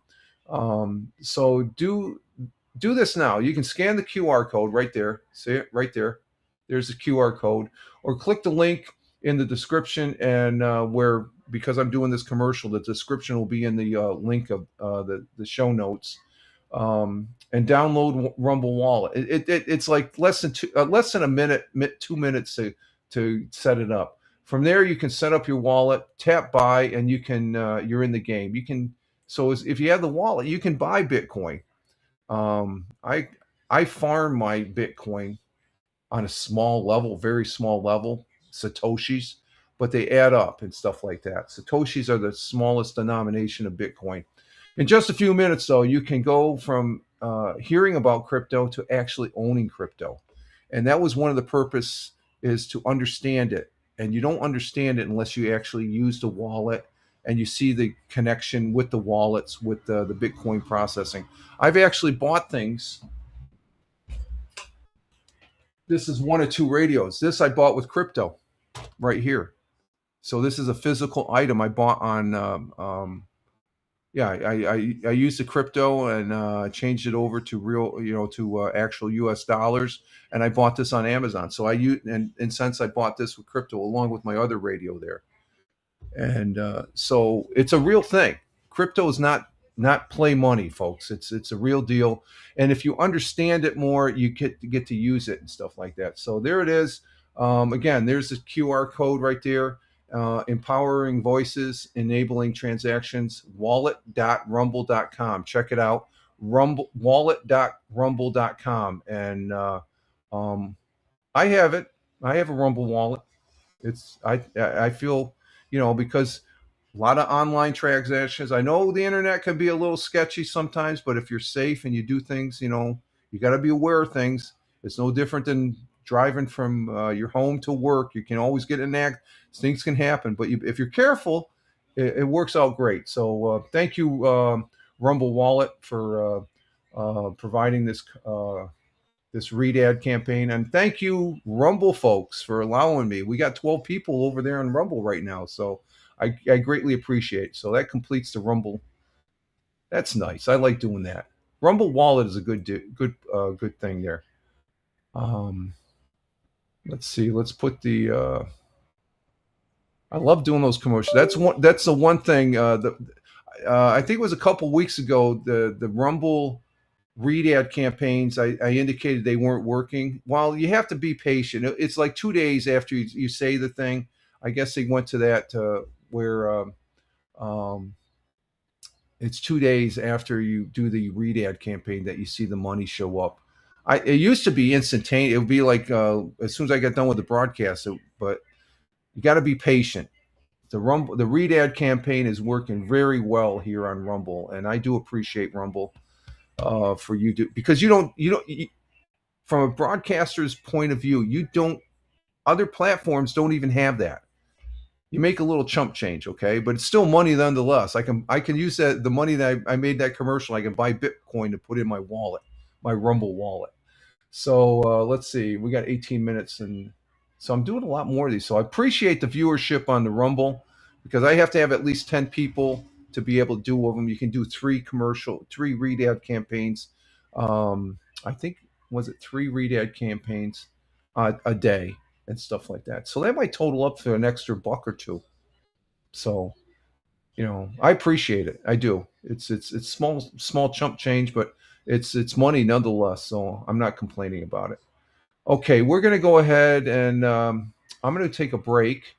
So do this now. You can scan the QR code right there. See it right there. There's the QR code, or click the link in the description, and where, because I'm doing this commercial, the description will be in the link of the show notes, and download Rumble Wallet. It's like less than a minute, 2 minutes to set it up. From there, you can set up your wallet, tap buy, and you can you're in the game. You can if you have the wallet, you can buy Bitcoin. I farm my Bitcoin on a small level, very small level, Satoshis, but they add up and stuff like that. Satoshis are the smallest denomination of Bitcoin. In just a few minutes, though, you can go from hearing about crypto to actually owning crypto. And that was one of the purpose, is to understand it. And you don't understand it unless you actually use the wallet and you see the connection with the wallets, with the Bitcoin processing. I've actually bought things. This is 1 or 2 radios. This I bought with crypto right here. So this is a physical item I bought on, I used the crypto and changed it over to real, to actual US dollars. And I bought this on Amazon. So and since I bought this with crypto along with my other radio there. And so it's a real thing. Crypto is not play money, folks. It's a real deal. And if you understand it more, you get to use it and stuff like that. So there it is. Again, there's the QR code right there. Empowering voices, enabling transactions, wallet.rumble.com. Check it out. Wallet.rumble.com. And I have it. I have a Rumble wallet. I feel, because a lot of online transactions. I know the internet can be a little sketchy sometimes, but if you're safe and you do things, you got to be aware of things. It's no different than driving from your home to work. You can always get an accident. Things can happen, but if you're careful, it works out great. So thank you, Rumble Wallet, for providing this read ad campaign, and thank you, Rumble folks, for allowing me. We got 12 people over there on Rumble right now, so I greatly appreciate it. So that completes the Rumble. That's nice. I like doing that. Rumble Wallet is a good thing there. Let's see. Let's put the. I love doing those commercials. That's the one thing. I think it was a couple weeks ago. The Rumble read ad campaigns, I indicated they weren't working. Well, you have to be patient. It's like 2 days after you say the thing. I guess they went to that where it's 2 days after you do the read ad campaign that you see the money show up. It used to be instantaneous. It would be like as soon as I got done with the broadcast, but you got to be patient. The read ad campaign is working very well here on Rumble, and I do appreciate Rumble for you to, because you from a broadcaster's point of view, other platforms don't even have that. You make a little chump change, okay, but it's still money nonetheless. I can use the money that I made that commercial. I can buy Bitcoin to put in my wallet, my Rumble wallet. So let's see, we got 18 minutes, and so I'm doing a lot more of these. So I appreciate the viewership on the Rumble, because I have to have at least 10 people to be able to do of them. You can do 3 read ad campaigns. I think, was it 3 read ad campaigns a day and stuff like that. So that might total up for an extra $1 or $2. So, I appreciate it. I do. It's small chump change, but it's money nonetheless. So I'm not complaining about it. Okay, we're going to go ahead and I'm going to take a break.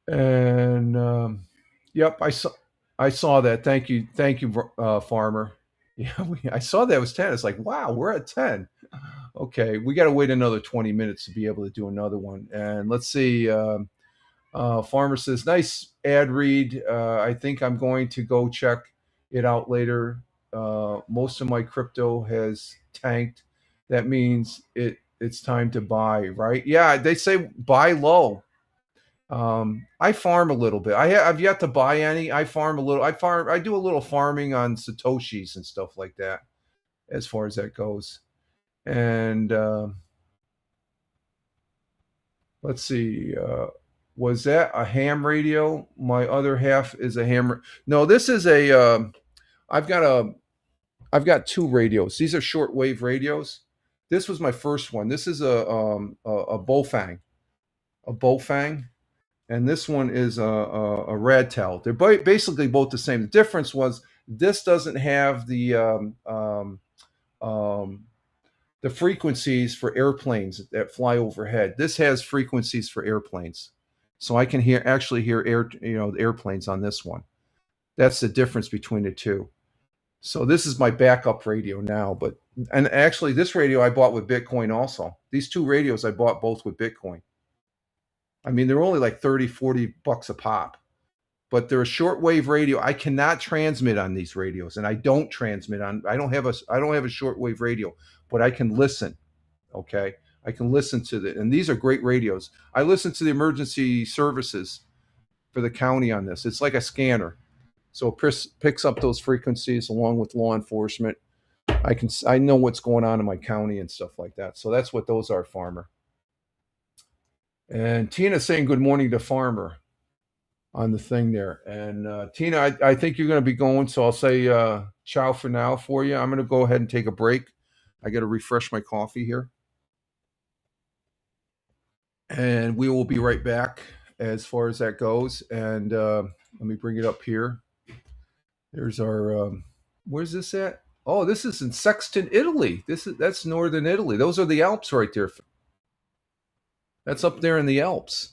And yep, I saw that. Thank you, Farmer. Yeah, I saw that it was 10. It's like, wow, we're at 10. Okay, we got to wait another 20 minutes to be able to do another one. And let's see. Farmer says, nice ad read. I think I'm going to go check it out later. Most of my crypto has tanked. That means it's time to buy, right? Yeah, they say buy low. I farm a little bit. I've yet to buy any. I farm a little. I do a little farming on Satoshis and stuff like that, as far as that goes. And let's see. Was that a ham radio? My other half is a ham. No, this is a. I've got two radios. These are shortwave radios. This was my first one. This is a Bofang, and this one is a Radtel. They're basically both the same. The difference was this doesn't have the frequencies for airplanes that fly overhead. This has frequencies for airplanes, so I can actually hear the airplanes on this one. That's the difference between the two. So this is my backup radio now, and actually this radio I bought with Bitcoin also. These two radios I bought both with Bitcoin. I mean, they're only like 30, 40 bucks a pop, but they're a shortwave radio. I cannot transmit on these radios, and I don't transmit on. I don't have a shortwave radio, but I can listen. Okay, I can listen to and these are great radios. I listen to the emergency services for the county on this. It's like a scanner, so it picks up those frequencies along with law enforcement. I know what's going on in my county and stuff like that. So that's what those are, Farmer. And Tina's saying good morning to Farmer on the thing there. And Tina, I think you're going to be going, so I'll say ciao for now for you. I'm going to go ahead and take a break. I got to refresh my coffee here. And we will be right back as far as that goes. And let me bring it up here. There's our, where's this at? Oh, this is in Sexton, Italy. That's northern Italy. Those are the Alps right there. That's up there in the Alps.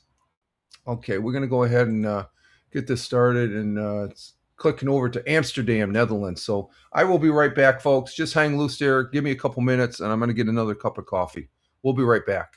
Okay, we're going to go ahead and get this started and clicking over to Amsterdam, Netherlands. So I will be right back, folks. Just hang loose there. Give me a couple minutes, and I'm going to get another cup of coffee. We'll be right back.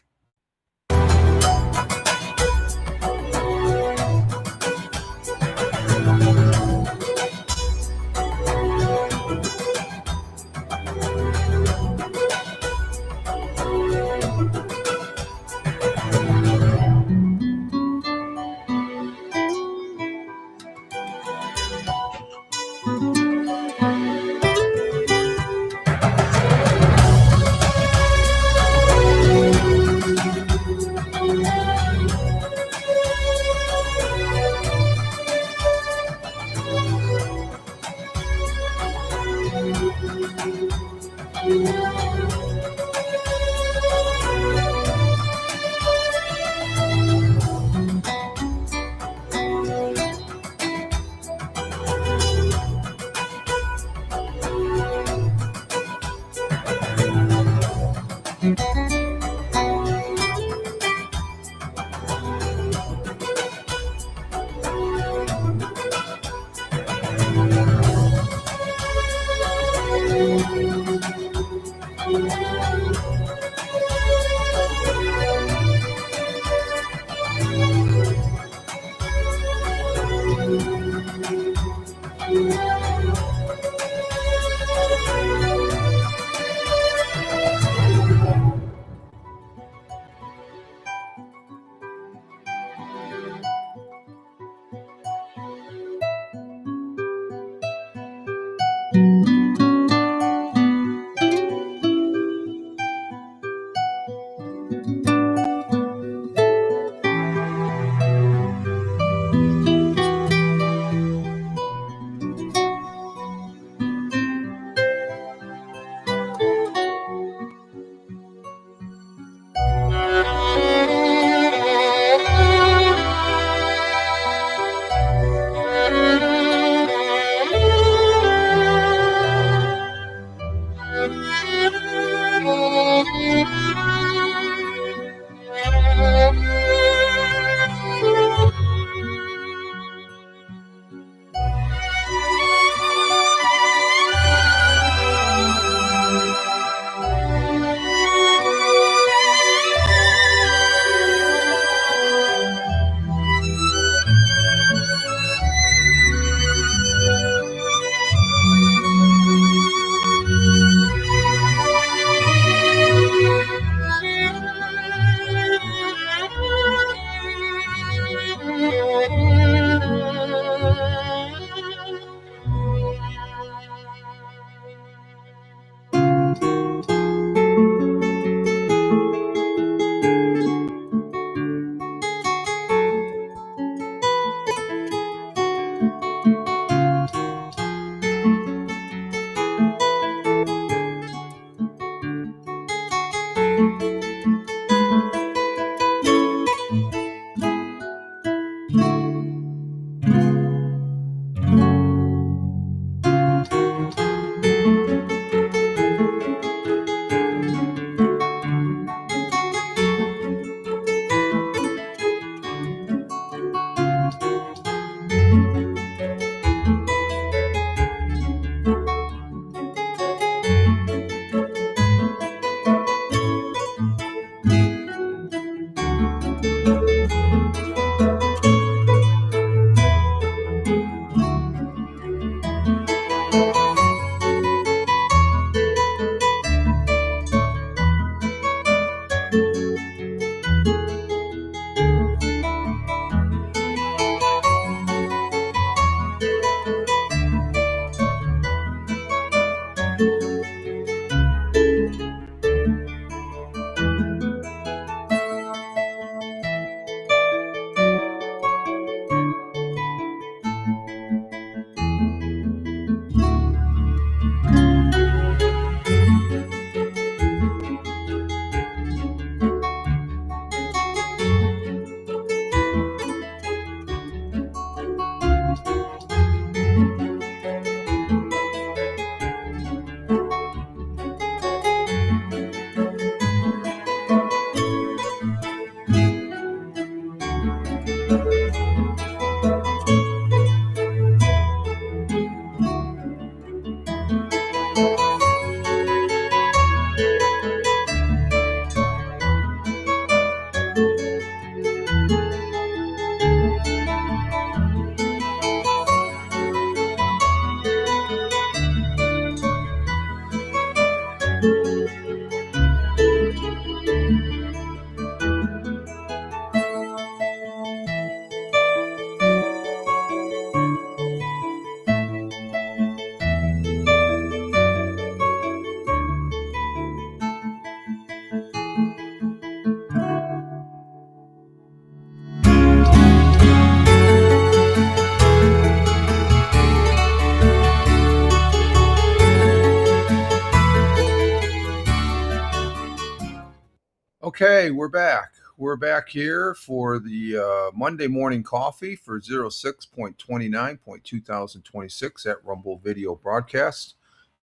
Okay, we're back. We're back here for the Monday morning coffee for 06.29.2026 at Rumble Video Broadcast.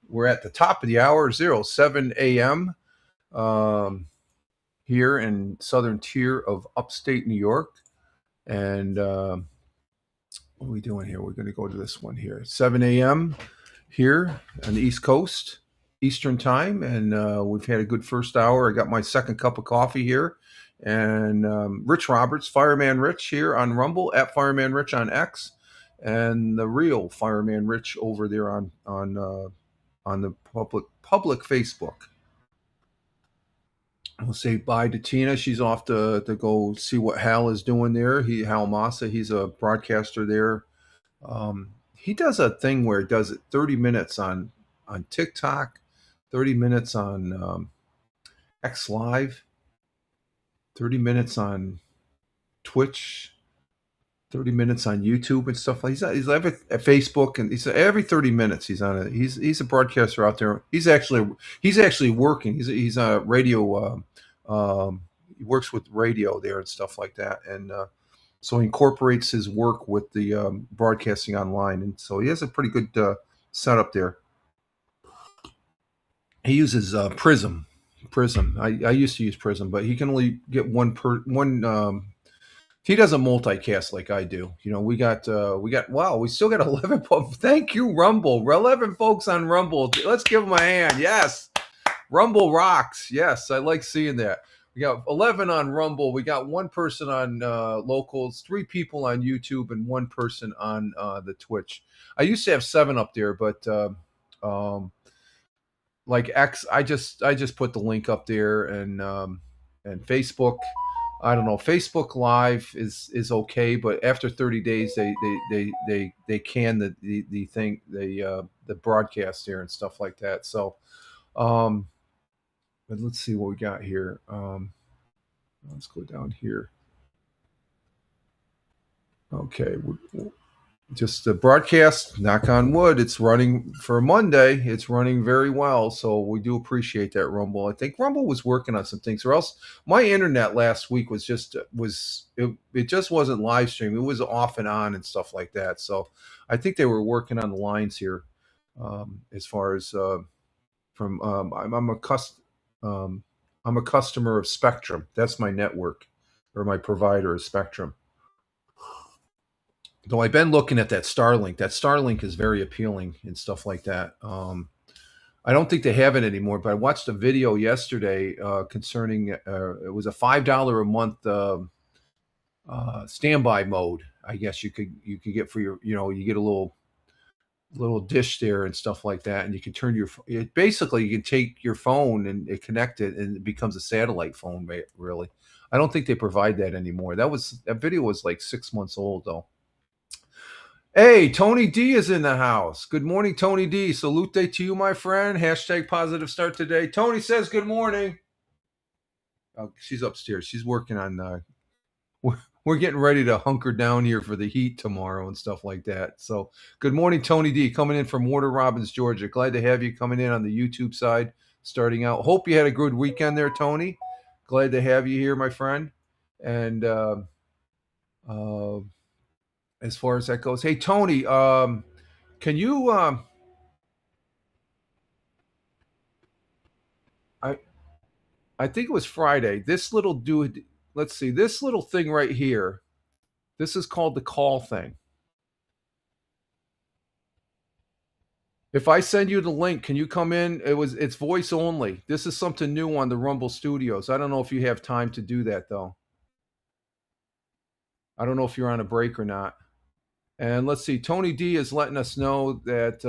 We're at the top of the hour, 07 a.m. Here in southern tier of upstate New York. And what are we doing here? We're going to go to this one here. 7 a.m. here on the East Coast, Eastern time. And we've had a good first hour. I got my second cup of coffee here. And Rich Roberts, Fireman Rich here on Rumble, at Fireman Rich on X. And the real Fireman Rich over there on the public Facebook. We'll say bye to Tina. She's off to go see what Hal is doing there. Hal Massa, he's a broadcaster there. He does a thing where he does it 30 minutes on TikTok, 30 minutes on X Live, 30 minutes on Twitch, 30 minutes on YouTube and stuff like that. He's at Facebook, and he's every 30 minutes he's on it. He's a broadcaster out there. He's actually working. He's a radio. He works with radio there and stuff like that, and so he incorporates his work with the broadcasting online, and so he has a pretty good setup there. He uses Prism. I used to use Prism, but he can only get one. He doesn't multicast like I do. You know, we still got 11. Thank you, Rumble. 11 folks on Rumble. Let's give them a hand. Yes. Rumble rocks. Yes, I like seeing that. We got 11 on Rumble. We got one person on Locals, 3 people on YouTube, and 1 person on the Twitch. I used to have 7 up there, but like X, I just put the link up there, and Facebook. I don't know. Facebook Live is okay, but after 30 days, they can the thing, the broadcast there and stuff like that. So, but let's see what we got here. Let's go down here. Okay, just the broadcast. Knock on wood, it's running for Monday. It's running very well, so we do appreciate that, Rumble. I think Rumble was working on some things, or else my internet last week it just wasn't live stream. It was off and on and stuff like that. So I think they were working on the lines here, as far as from I'm a customer of Spectrum. That's my network, or my provider is Spectrum. Though I've been looking at that Starlink. That Starlink is very appealing and stuff like that. I don't think they have it anymore, but I watched a video yesterday concerning it was a $5 a month standby mode. I guess you could get for your, you get a little dish there and stuff like that, and you can turn basically you can take your phone and connect it, and it becomes a satellite phone. Really, I don't think they provide that anymore. That video was like 6 months old though. Hey, Tony D is in the house. Good morning, Tony D. Salute to you, my friend. Hashtag positive start today. Tony says good morning. Oh, she's upstairs. She's working on we're getting ready to hunker down here for the heat tomorrow and stuff like that. So good morning, Tony D, coming in from Warner Robins, Georgia. Glad to have you coming in on the YouTube side, starting out. Hope you had a good weekend there, Tony. Glad to have you here, my friend. And as far as that goes, hey, Tony, can you I think it was Friday. This little dude, let's see, this little thing right here, this is called the call thing. If I send you the link, can you come in? It's voice only. This is something new on the Rumble Studios. I don't know if you have time to do that though. I don't know if you're on a break or not. And let's see, Tony D is letting us know that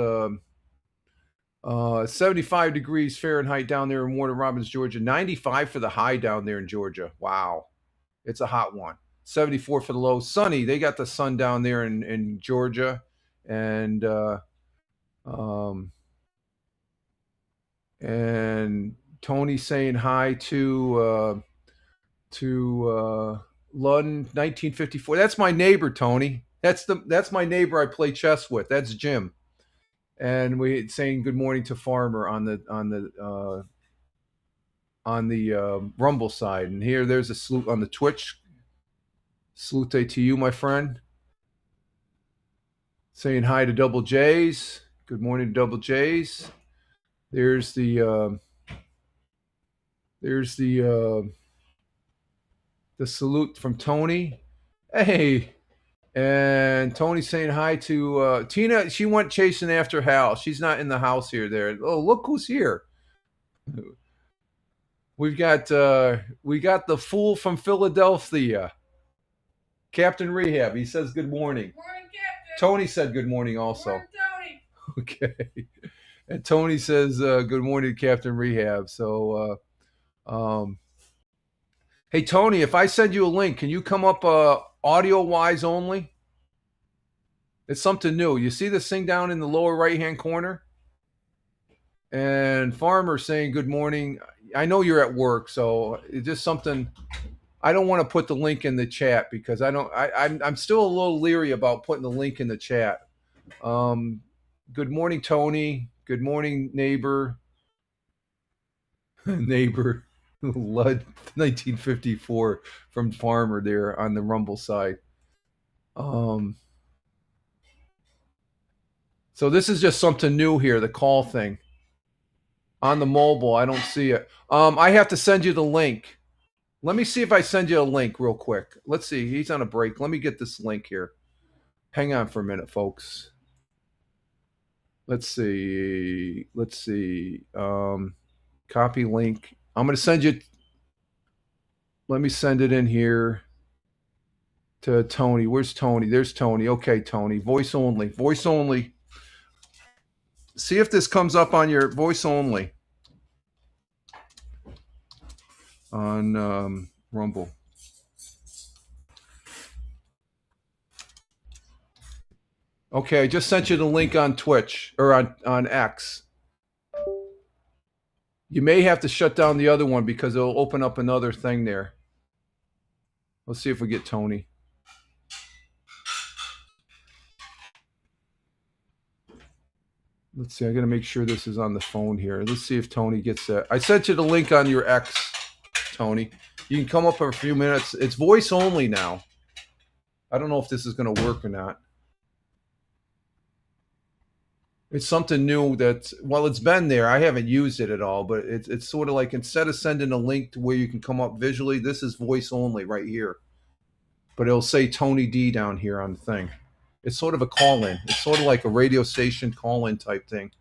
75 degrees Fahrenheit down there in Warner Robins, Georgia. 95 for the high down there in Georgia. Wow. It's a hot one. 74 for the low. Sunny. They got the sun down there in Georgia. And Tony saying hi to Lund 1954. That's my neighbor, Tony. That's my neighbor I play chess with. That's Jim. And we saying good morning to Farmer on the on the Rumble side. And here, there's a salute on the Twitch. Salute to you, my friend. Saying hi to Double J's. Good morning, Double J's. There's the salute from Tony. Hey. And Tony saying hi to Tina. She went chasing after Hal. She's not in the house here. There. Oh, look who's here. We got the fool from Philadelphia, Captain Rehab. He says good morning. Morning, Captain. Tony said good morning also. Morning, Tony. Okay. And Tony says good morning to Captain Rehab. So, hey Tony, if I send you a link, can you come up audio wise only? It's something new. You see this thing down in the lower right hand corner? And Farmer saying good morning. I know you're at work, so it's just something. I don't want to put the link in the chat because I'm still a little leery about putting the link in the chat. Good morning, Tony. Good morning, neighbor. Neighbor Lud 1954 from Farmer there on the Rumble side. So this is just something new here, the call thing. On the mobile, I don't see it. I have to send you the link. Let me see if I send you a link real quick. Let's see. He's on a break. Let me get this link here. Hang on for a minute, folks. Let's see. Copy link. I'm going to send you. Let me send it in here to Tony. Where's Tony? There's Tony. Okay, Tony. Voice only. Voice only. See if this comes up on your voice only on Rumble. Okay, I just sent you the link on Twitch or on X. You may have to shut down the other one because it'll open up another thing there. Let's see if we get Tony. Let's see. I got to make sure this is on the phone here. Let's see if Tony gets that. I sent you the link on your X, Tony. You can come up for a few minutes. It's voice only now. I don't know if this is going to work or not. It's something new that, well, it's been there. I haven't used it at all, but it's sort of like instead of sending a link to where you can come up visually, this is voice only right here. But it'll say Tony D down here on the thing. It's sort of a call-in. It's sort of like a radio station call-in type thing.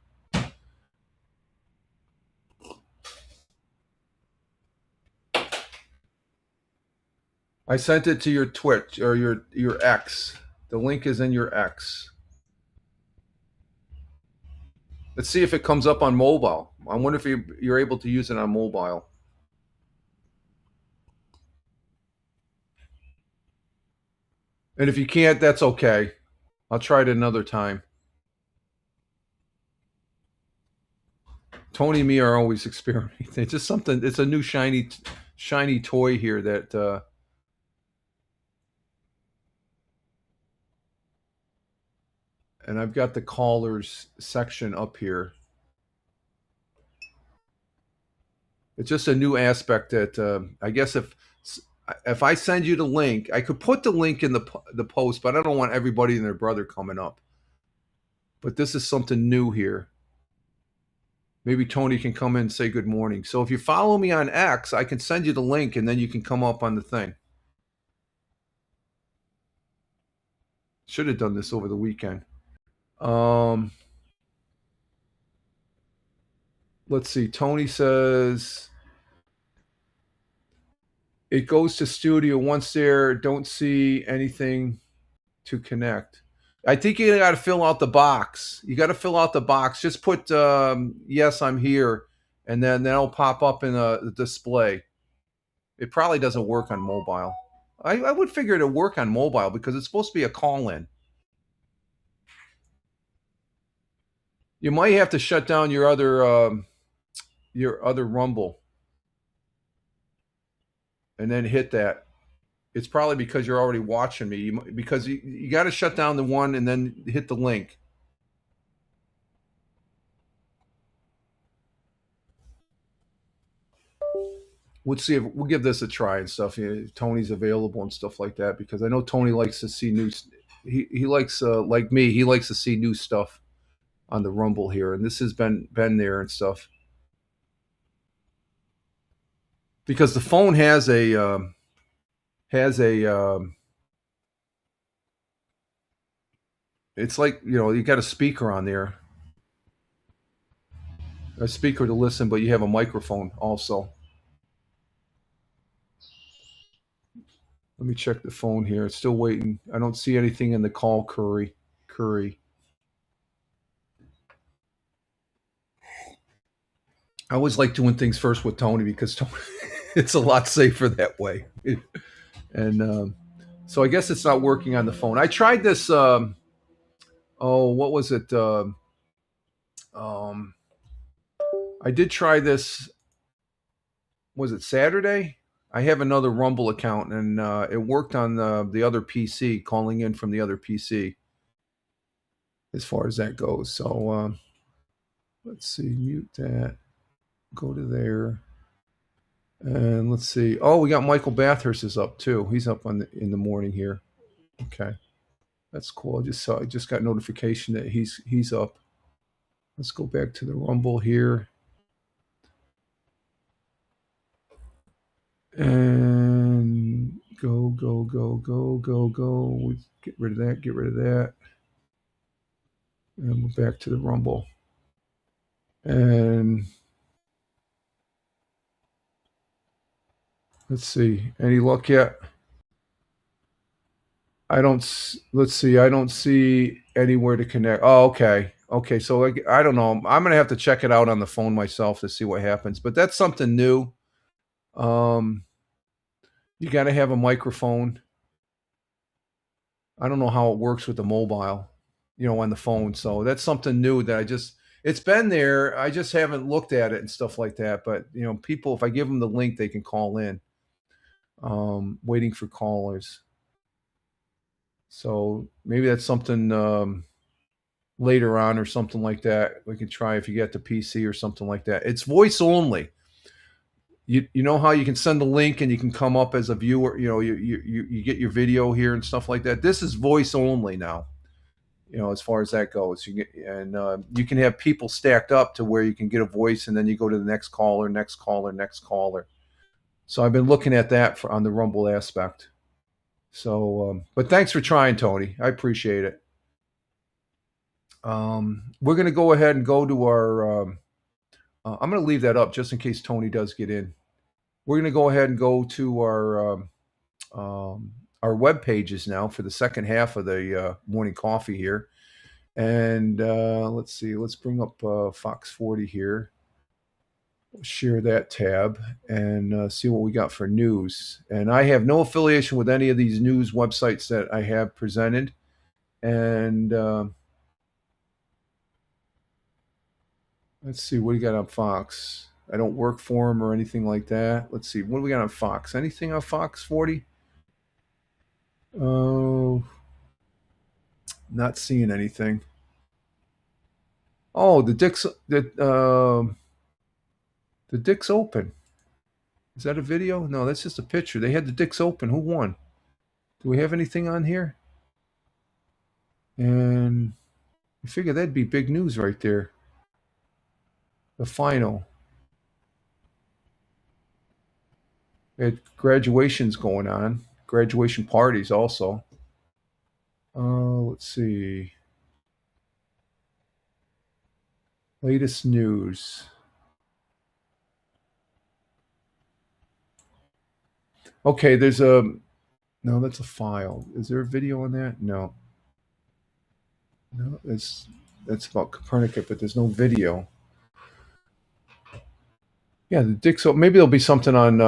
I sent it to your Twitch or your X. The link is in your X. Let's see if it comes up on mobile. I wonder if you're able to use it on mobile. And if you can't, that's okay. I'll try it another time. Tony and me are always experimenting. It's just something. It's a new shiny toy here that. And I've got the callers section up here. It's just a new aspect that I guess if I send you the link, I could put the link in the post, but I don't want everybody and their brother coming up. But this is something new here. Maybe Tony can come in and say good morning. So if you follow me on X, I can send you the link and then you can come up on the thing. Should have done this over the weekend. Let's see. Tony says it goes to studio once there. Don't see anything to connect. I think you got to fill out the box. You got to fill out the box. Just put yes, I'm here, and then that'll pop up in the display. It probably doesn't work on mobile. I would figure it'd work on mobile because it's supposed to be a call-in. You might have to shut down your other Rumble and then hit that. It's probably because you're already watching me. Because you got to shut down the one and then hit the link. we'll see if we'll give this a try and stuff. Tony's available and stuff like that, because I know Tony likes to see new. He likes like me. He likes to see new stuff on the Rumble here, and this has been there and stuff. Because the phone has a it's like, you got a speaker on there, a speaker to listen, but you have a microphone also. Let me check the phone here. It's still waiting. I don't see anything in the call Curry. I always like doing things first with Tony, because Tony, it's a lot safer that way. And so I guess it's not working on the phone. I tried this. What was it? I did try this. Was it Saturday? I have another Rumble account, and it worked on the other PC, calling in from the other PC, as far as that goes. So let's see, mute that, go to there, and let's see. Oh, we got Michael Bathurst is up too. He's up in the morning here. Okay, that's cool. I just got notification that he's up. Let's go back to the Rumble here. And go. We get rid of that. And we're back to the Rumble. And let's see. Any luck yet? Let's see. I don't see anywhere to connect. Oh, okay. So I don't know. I'm going to have to check it out on the phone myself to see what happens. But that's something new. You got to have a microphone. I don't know how it works with the mobile, on the phone. So that's something new that it's been there. I just haven't looked at it and stuff like that. But, people, if I give them the link, they can call in. Waiting for callers. So maybe that's something later on or something like that. We can try if you get the PC or something like that. It's voice only. You know how you can send a link and you can come up as a viewer, you get your video here and stuff like that. This is voice only now, as far as that goes. You can have people stacked up to where you can get a voice, and then you go to the next caller. So I've been looking at that on the Rumble aspect. So, but thanks for trying, Tony. I appreciate it. We're going to go ahead and go to our, I'm going to leave that up just in case Tony does get in. We're going to go ahead and go to our web pages now for the second half of the morning coffee here. And let's see, let's bring up Fox 40 here. Share that tab and see what we got for news. And I have no affiliation with any of these news websites that I have presented. And let's see, what do you got on Fox? I don't work for them or anything like that. Let's see, what do we got on Fox? Anything on Fox 40? Oh, not seeing anything. Oh, the Dick's Open. Is that a video? No, that's just a picture. They had the Dick's Open. Who won? Do we have anything on here? And I figure that'd be big news right there. The final. We had graduations going on. Graduation parties also. Let's see. Latest news. Okay, there's no, that's a file. Is there a video on that? No, that's about Copernicus, but there's no video. Yeah, the Dick's. Maybe there'll be something on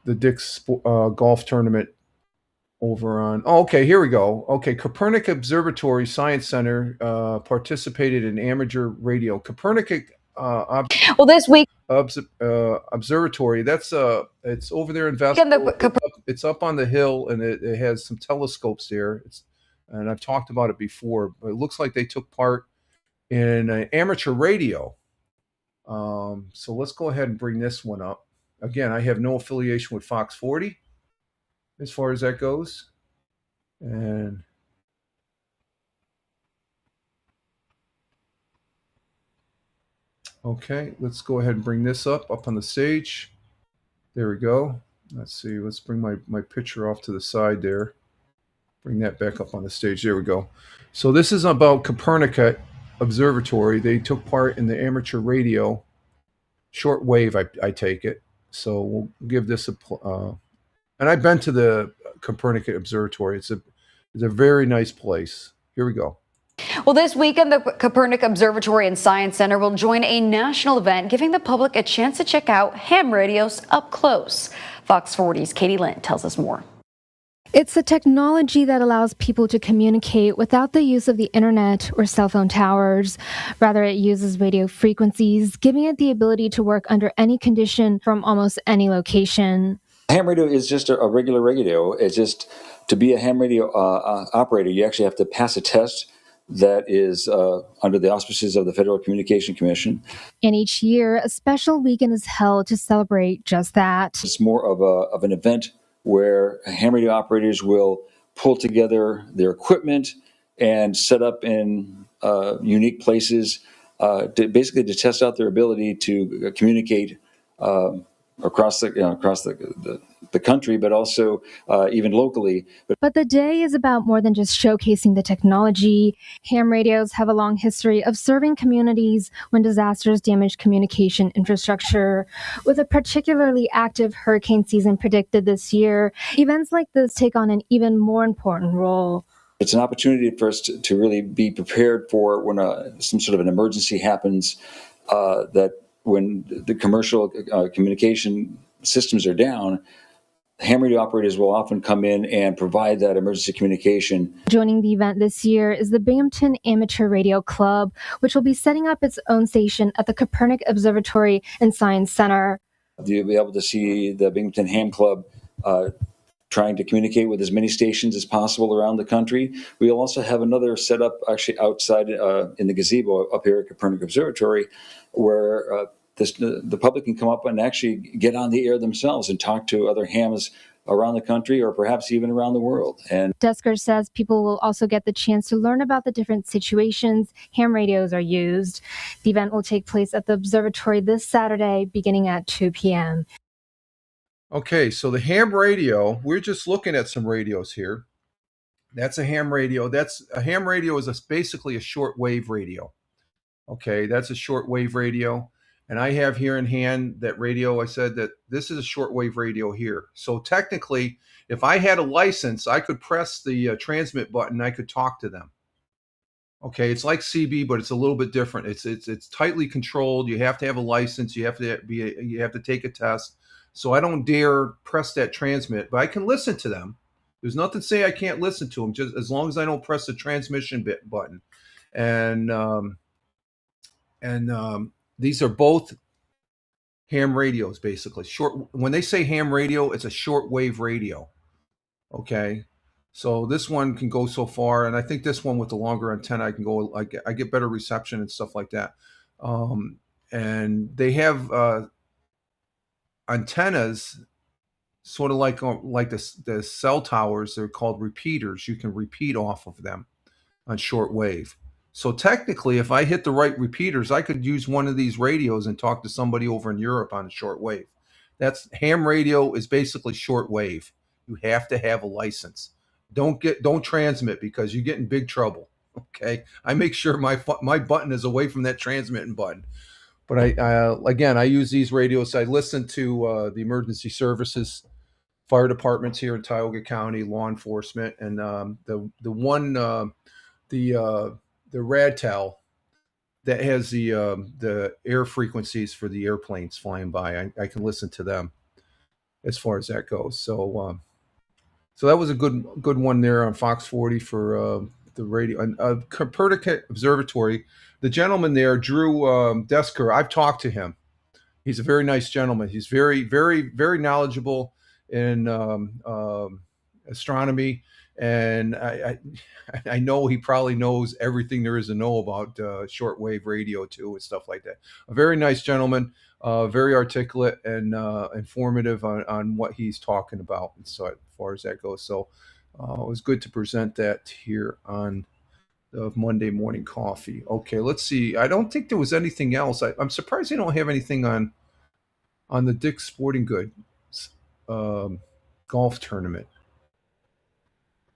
the Dick's golf tournament over on. Oh, okay, here we go. Okay, Copernicus Observatory Science Center participated in amateur radio. Copernicus. Well, this week. Observatory. That's it's over there in Vestal. It's up on the hill, and it has some telescopes there. And I've talked about it before, but it looks like they took part in amateur radio. So let's go ahead and bring this one up. Again, I have no affiliation with Fox 40 as far as that goes. And okay, let's go ahead and bring this up on the stage. There we go. Let's see. Let's bring my picture off to the side there. Bring that back up on the stage. There we go. So this is about Copernicus Observatory. They took part in the amateur radio shortwave, I take it. So we'll give this and I've been to the Copernicus Observatory. It's a very nice place. Here we go. Well, this weekend, the Copernicus Observatory and Science Center will join a national event, giving the public a chance to check out ham radios up close. Fox 40's Katie Lynn tells us more. It's the technology that allows people to communicate without the use of the internet or cell phone towers. Rather, it uses radio frequencies, giving it the ability to work under any condition from almost any location. Ham radio is just a regular radio. It's just, to be a ham radio operator, you actually have to pass a test that is under the auspices of the Federal Communication Commission. And each year, a special weekend is held to celebrate just that. It's more of an event where ham radio operators will pull together their equipment and set up in unique places to test out their ability to communicate across the country, but also even locally. But the day is about more than just showcasing the technology. Ham radios have a long history of serving communities when disasters damage communication infrastructure. With a particularly active hurricane season predicted this year, events like this take on an even more important role. It's an opportunity for us to really be prepared for when some sort of an emergency happens, that when the commercial communication systems are down, ham radio operators will often come in and provide that emergency communication. Joining the event this year is the Binghamton Amateur Radio Club, which will be setting up its own station at the Copernicus Observatory and Science Center. You'll be able to see the Binghamton Ham Club trying to communicate with as many stations as possible around the country. We'll also have another setup actually outside in the gazebo up here at Copernicus Observatory, where the public can come up and actually get on the air themselves and talk to other hams around the country or perhaps even around the world. And Desker says people will also get the chance to learn about the different situations ham radios are used. The event will take place at the observatory this Saturday, beginning at 2 p.m. Okay, so the ham radio, we're just looking at some radios here. That's a ham radio. A ham radio is basically a shortwave radio. Okay, that's a shortwave radio. And I have here in hand that radio. I said that this is a shortwave radio here. So technically, if I had a license, I could press the transmit button. I could talk to them. Okay, it's like CB, but it's a little bit different. It's tightly controlled. You have to have a license. You have to take a test. So I don't dare press that transmit, but I can listen to them. There's nothing to say I can't listen to them, just as long as I don't press the transmission button. And these are both ham radios, basically. When they say ham radio, it's a shortwave radio. Okay, so this one can go so far, and I think this one with the longer antenna, I can go. I get better reception and stuff like that. And they have antennas, sort of like the cell towers. They're called repeaters. You can repeat off of them on shortwave. So technically, if I hit the right repeaters, I could use one of these radios and talk to somebody over in Europe on shortwave. That's ham radio is basically shortwave. You have to have a license. Don't transmit, because you get in big trouble. Okay, I make sure my button is away from that transmitting button. But I use these radios. I listen to the emergency services, fire departments here in Tioga County, law enforcement, and the RadTel that has the air frequencies for the airplanes flying by. I can listen to them as far as that goes. So that was a good one there on Fox 40 for the radio. And Copernicus Observatory, the gentleman there, Drew Desker, I've talked to him. He's a very nice gentleman. He's very, very, very knowledgeable in astronomy, and I know he probably knows everything there is to know about shortwave radio too and stuff like that. A very nice gentleman, very articulate and informative on what he's talking about, and so as far as that goes. So it was good to present that here on the Monday Morning Coffee. Okay, let's see. I don't think there was anything else. I'm surprised they don't have anything on the Dick's Sporting Goods golf tournament.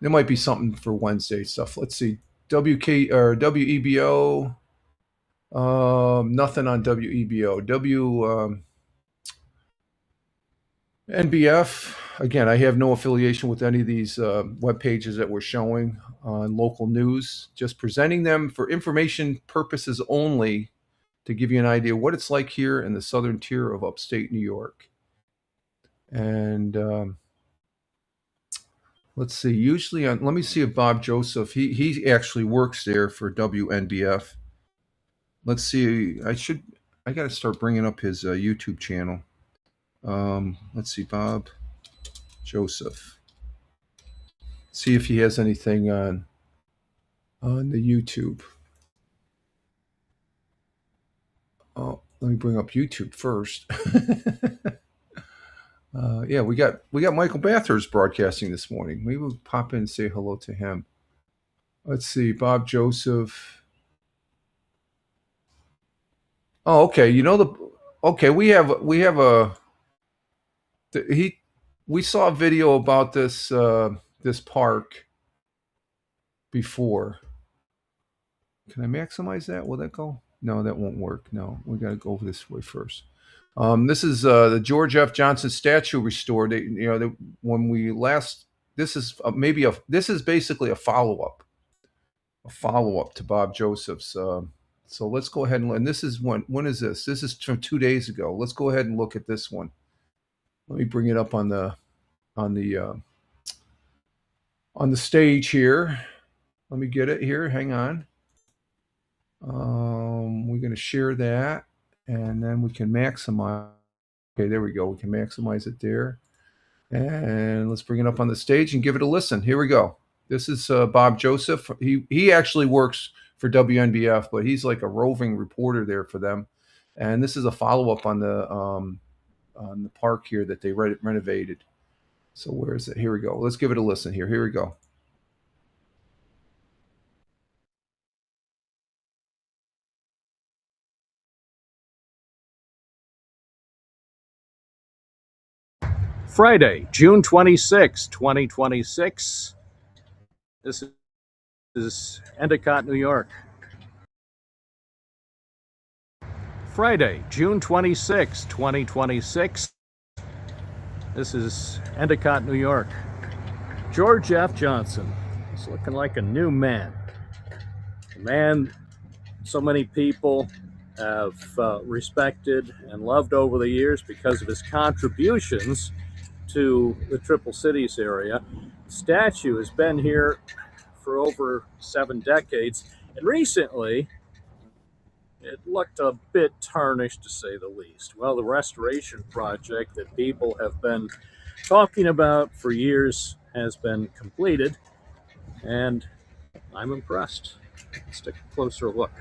There might be something for Wednesday stuff. Let's see. WK or WEBO. Nothing on WEBO. NBF. Again, I have no affiliation with any of these web pages that we're showing on local news. Just presenting them for information purposes only, to give you an idea what it's like here in the southern tier of upstate New York. And let's see. Usually, let me see if Bob Joseph. He actually works there for WNBF. Let's see. I got to start bringing up his YouTube channel. Let's see, Bob Joseph. See if he has anything on the YouTube. Oh, let me bring up YouTube first. Yeah, we got Michael Bathurst broadcasting this morning. Maybe we'll pop in and say hello to him. Let's see, Bob Joseph. Oh, okay. We saw a video about this this park before. Can I maximize that? Will that go? No, that won't work. No, we got to go this way first. This is the George F. Johnson statue restored. When we last, this is basically a follow-up to Bob Joseph's. So let's go ahead and this is when is this? This is from 2 days ago. Let's go ahead and look at this one. Let me bring it up on the stage here. Let me get it here. Hang on. We're going to share that, and then we can maximize. Okay, there we go. We can maximize it there. And let's bring it up on the stage and give it a listen. Here we go. This is Bob Joseph. He actually works for WNBF, but he's like a roving reporter there for them. And this is a follow-up on the park here that they renovated. So where is it? Here we go. Let's give it a listen here. Here we go. Friday, June 26, 2026. This is Endicott, New York. Friday, June 26, 2026. This is Endicott, New York. George F. Johnson is looking like a new man. A man so many people have respected and loved over the years because of his contributions to the Triple Cities area. The statue has been here for over 7 decades, and recently it looked a bit tarnished, to say the least. Well, the restoration project that people have been talking about for years has been completed, and I'm impressed. Let's take a closer look.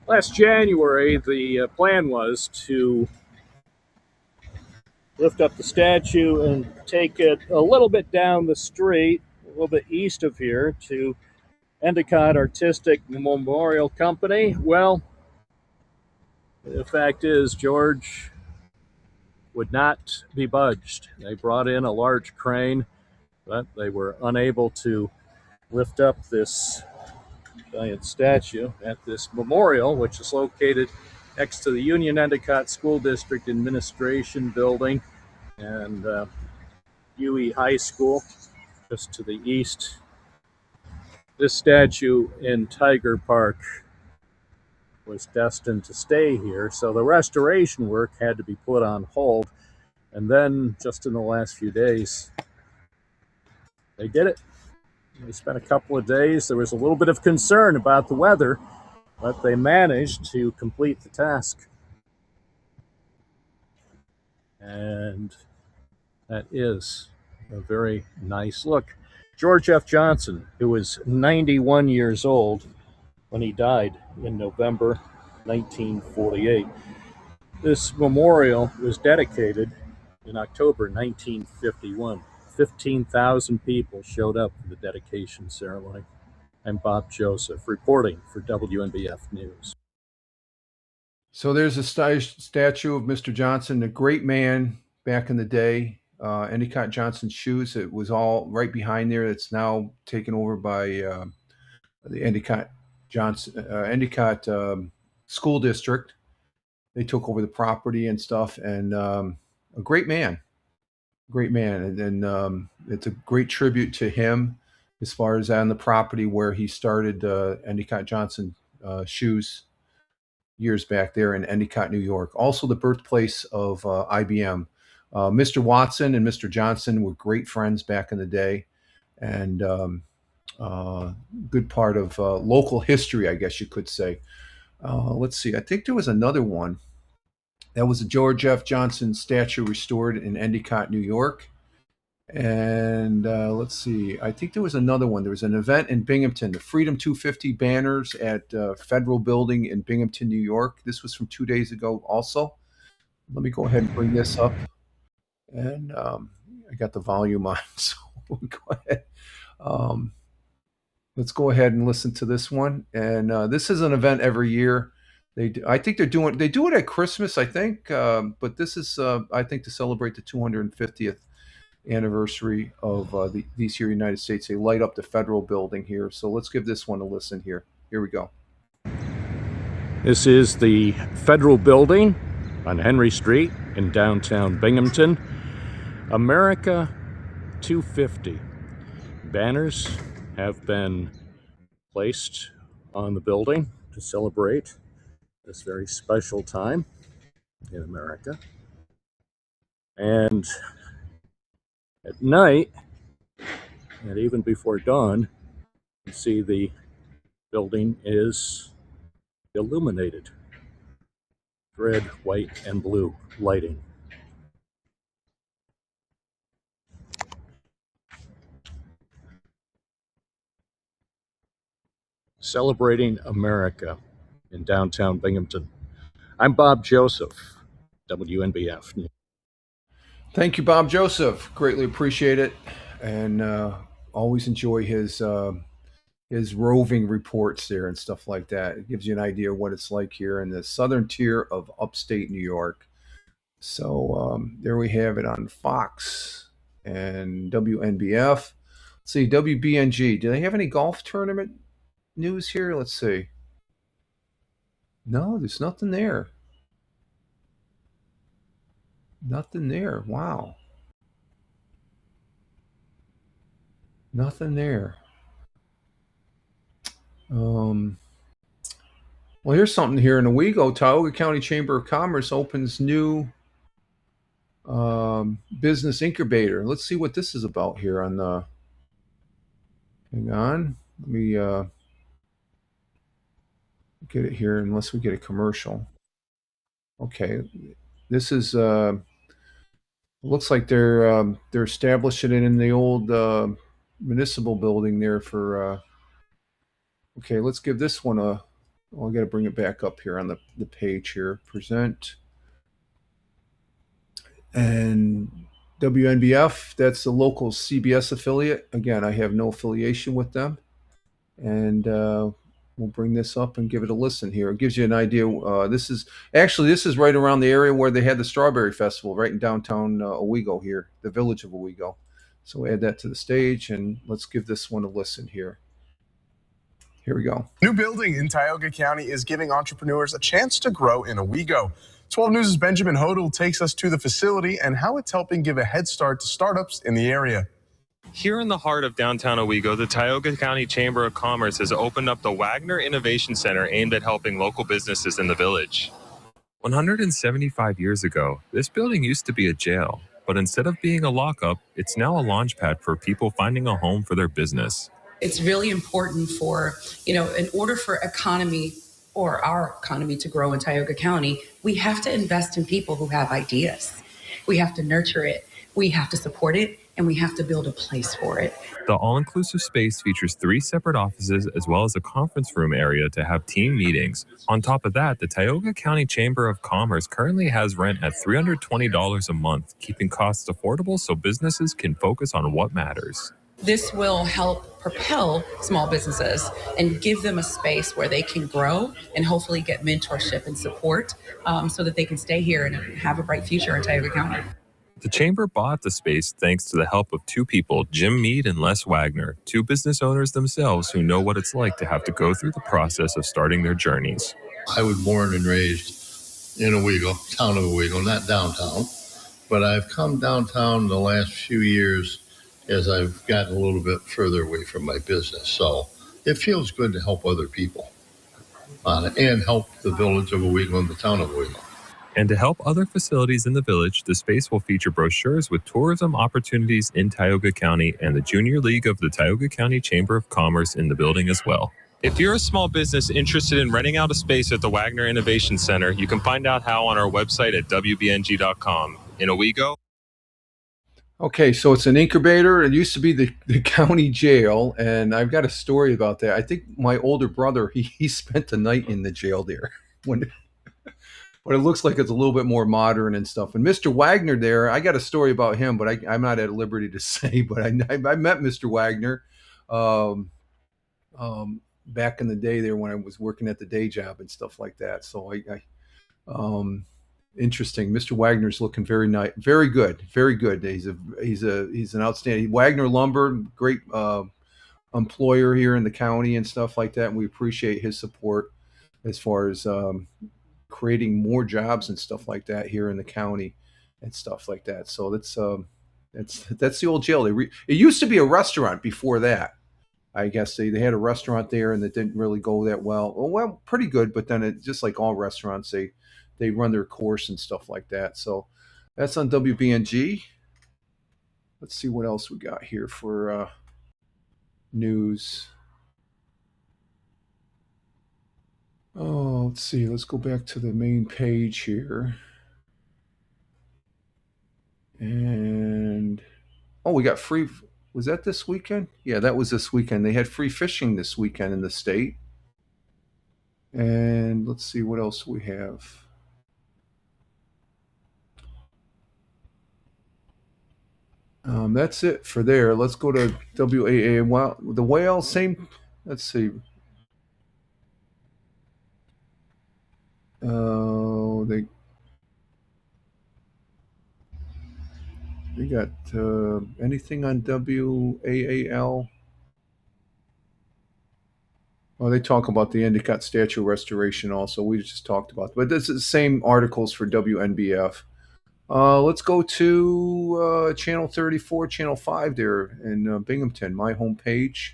Last January, the plan was to lift up the statue and take it a little bit down the street, a little bit east of here, to Endicott Artistic Memorial Company. Well, the fact is, George would not be budged. They brought in a large crane, but they were unable to lift up this giant statue at this memorial, which is located next to the Union Endicott School District Administration Building and UE High School, just to the east. This statue in Tiger Park was destined to stay here, so the restoration work had to be put on hold. And then, just in the last few days, they did it. They spent a couple of days. There was a little bit of concern about the weather, but they managed to complete the task. And that is a very nice look. George F. Johnson, who was 91 years old when he died in November 1948. This memorial was dedicated in October 1951. 15,000 people showed up for the dedication ceremony. I'm Bob Joseph, reporting for WNBF News. So there's a statue of Mr. Johnson, a great man back in the day. Endicott Johnson Shoes. It was all right behind there. It's now taken over by the Endicott School District. They took over the property and stuff, and a great man, and it's a great tribute to him as far as on the property where he started Endicott Johnson Shoes years back there in Endicott, New York. Also the birthplace of IBM. Mr. Watson and Mr. Johnson were great friends back in the day, and good part of local history, I guess you could say. Let's see. I think there was another one. That was a George F. Johnson statue restored in Endicott, New York. And let's see. I think there was another one. There was an event in Binghamton, the Freedom 250 banners at Federal Building in Binghamton, New York. This was from 2 days ago also. Let me go ahead and bring this up. And I got the volume on, so we'll go ahead. Let's go ahead and listen to this one. And this is an event every year. I think they do it at Christmas, I think. But this is, I think, to celebrate the 250th anniversary of these here United States. They light up the Federal Building here. So let's give this one a listen here. Here we go. This is the Federal Building on Henry Street in downtown Binghamton. America 250. Banners have been placed on the building to celebrate this very special time in America. And at night, and even before dawn, you see the building is illuminated. Red, white, and blue lighting. Celebrating America in downtown Binghamton. I'm Bob Joseph, WNBF. Thank you, Bob Joseph. Greatly appreciate it, and always enjoy his roving reports there and stuff like that. It gives you an idea of what it's like here in the southern tier of upstate New York. So there we have it on Fox and WNBF. Let's see, WBNG. Do they have any golf tournament news here? Let's see. No, there's nothing there. Nothing there. Wow. Nothing there. Well, here's something here in Owego. Tioga County Chamber of Commerce opens new business incubator. Let's see what this is about here on the. Hang on. Let me get it here unless we get a commercial. Okay. This is looks like they're establishing it in the old municipal building there for okay, let's give this one a I got to bring it back up here on the page here. Present. And WNBF, that's a local CBS affiliate. Again, I have no affiliation with them. And we'll bring this up and give it a listen here. It gives you an idea. This is right around the area where they had the Strawberry Festival, right in downtown Owego here, the village of Owego. So we'll add that to the stage, and let's give this one a listen here. Here we go. New building in Tioga County is giving entrepreneurs a chance to grow in Owego. 12 News' Benjamin Hodel takes us to the facility and how it's helping give a head start to startups in the area. Here in the heart of downtown Owego, the Tioga County Chamber of Commerce has opened up the Wagner Innovation Center aimed at helping local businesses in the village. 175 years ago, this building used to be a jail, but instead of being a lockup, it's now a launch pad for people finding a home for their business. It's really important for, in order for our economy to grow in Tioga County, we have to invest in people who have ideas. We have to nurture it. We have to support it, and we have to build a place for it. The all-inclusive space features 3 separate offices as well as a conference room area to have team meetings. On top of that, the Tioga County Chamber of Commerce currently has rent at $320 a month, keeping costs affordable so businesses can focus on what matters. This will help propel small businesses and give them a space where they can grow and hopefully get mentorship and support so that they can stay here and have a bright future in Tioga County. The Chamber bought the space thanks to the help of 2 people, Jim Mead and Les Wagner, 2 business owners themselves who know what it's like to have to go through the process of starting their journeys. I was born and raised in Owego, town of Owego, not downtown, but I've come downtown the last few years as I've gotten a little bit further away from my business. So it feels good to help other people on it and help the village of Owego and the town of Owego. And to help other facilities in the village, the space will feature brochures with tourism opportunities in Tioga County and the Junior League of the Tioga County Chamber of Commerce in the building as well. If you're a small business interested in renting out a space at the Wagner Innovation Center, you can find out how on our website at WBNG.com. In Owego. Okay, so it's an incubator. It used to be the county jail, and I've got a story about that. I think my older brother, he spent the night in the jail there. But it looks like it's a little bit more modern and stuff. And Mr. Wagner there, I got a story about him, but I'm not at liberty to say. But I met Mr. Wagner back in the day there when I was working at the day job and stuff like that. So interesting. Mr. Wagner's looking very nice, very good, very good. He's an outstanding Wagner Lumber, great employer here in the county and stuff like that. And we appreciate his support as far as creating more jobs and stuff like that here in the county and stuff like that. So that's the old jail. It used to be a restaurant before that. I guess they had a restaurant there and it didn't really go that well. Well, pretty good, but then it just like all restaurants, they run their course and stuff like that. So that's on WBNG. Let's see what else we got here for news. Oh, let's see. Let's go back to the main page here. And we got free. Was that this weekend? Yeah, that was this weekend. They had free fishing this weekend in the state. And let's see what else we have. That's it for there. Let's go to WAA. Well, the whale, same. Let's see. They got anything on WAAL? Oh, they talk about the Endicott statue restoration also. We just talked about, but this is the same articles for WNBF. Let's go to Channel 34, Channel 5 there in Binghamton, my homepage.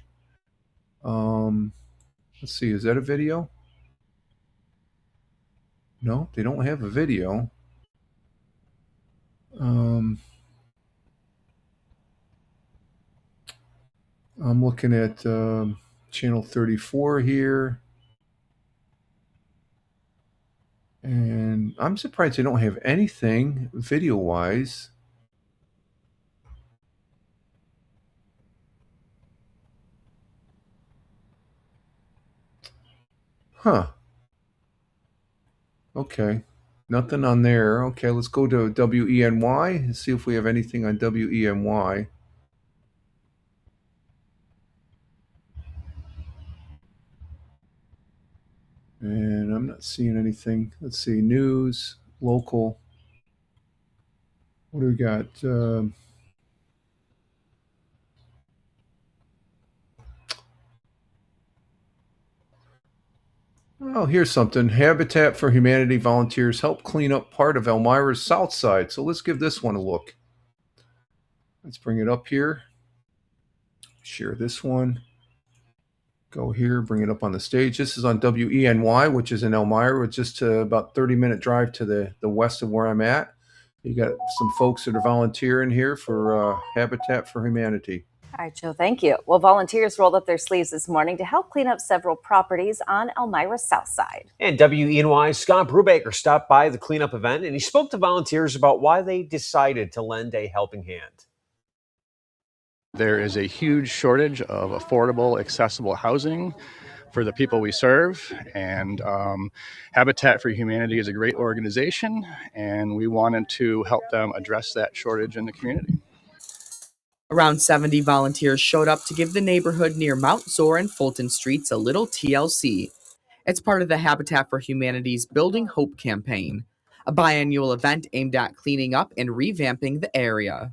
Let's see, is that a video? No, they don't have a video. I'm looking at Channel 34 here. And I'm surprised they don't have anything video-wise. Huh. Okay. Nothing on there. Okay, let's go to WENY and see if we have anything on WENY. And I'm not seeing anything. Let's see. News, local. What do we got? Oh, here's something. Habitat for Humanity volunteers help clean up part of Elmira's south side. So let's give this one a look. Let's bring it up here. Share this one. Go here, bring it up on the stage. This is on WENY, which is in Elmira. It's just about 30-minute drive to the west of where I'm at. You got some folks that are volunteering here for Habitat for Humanity. All right, Joe, thank you. Well, volunteers rolled up their sleeves this morning to help clean up several properties on Elmira's south side. And WENY's Scott Brubaker stopped by the cleanup event, and he spoke to volunteers about why they decided to lend a helping hand. There is a huge shortage of affordable, accessible housing for the people we serve, and Habitat for Humanity is a great organization, and we wanted to help them address that shortage in the community. Around 70 volunteers showed up to give the neighborhood near Mount Zor and Fulton Streets a little TLC. It's part of the Habitat for Humanity's Building Hope campaign, a biannual event aimed at cleaning up and revamping the area.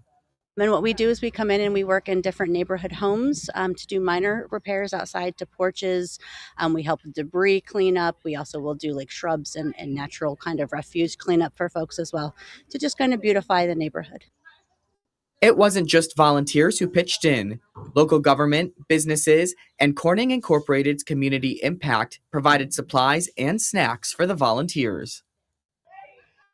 And what we do is we come in and we work in different neighborhood homes to do minor repairs outside to porches. We help with debris cleanup. We also will do like shrubs and natural kind of refuge cleanup for folks as well to just kind of beautify the neighborhood. It wasn't just volunteers who pitched in. Local government, businesses, and Corning Incorporated's Community Impact provided supplies and snacks for the volunteers.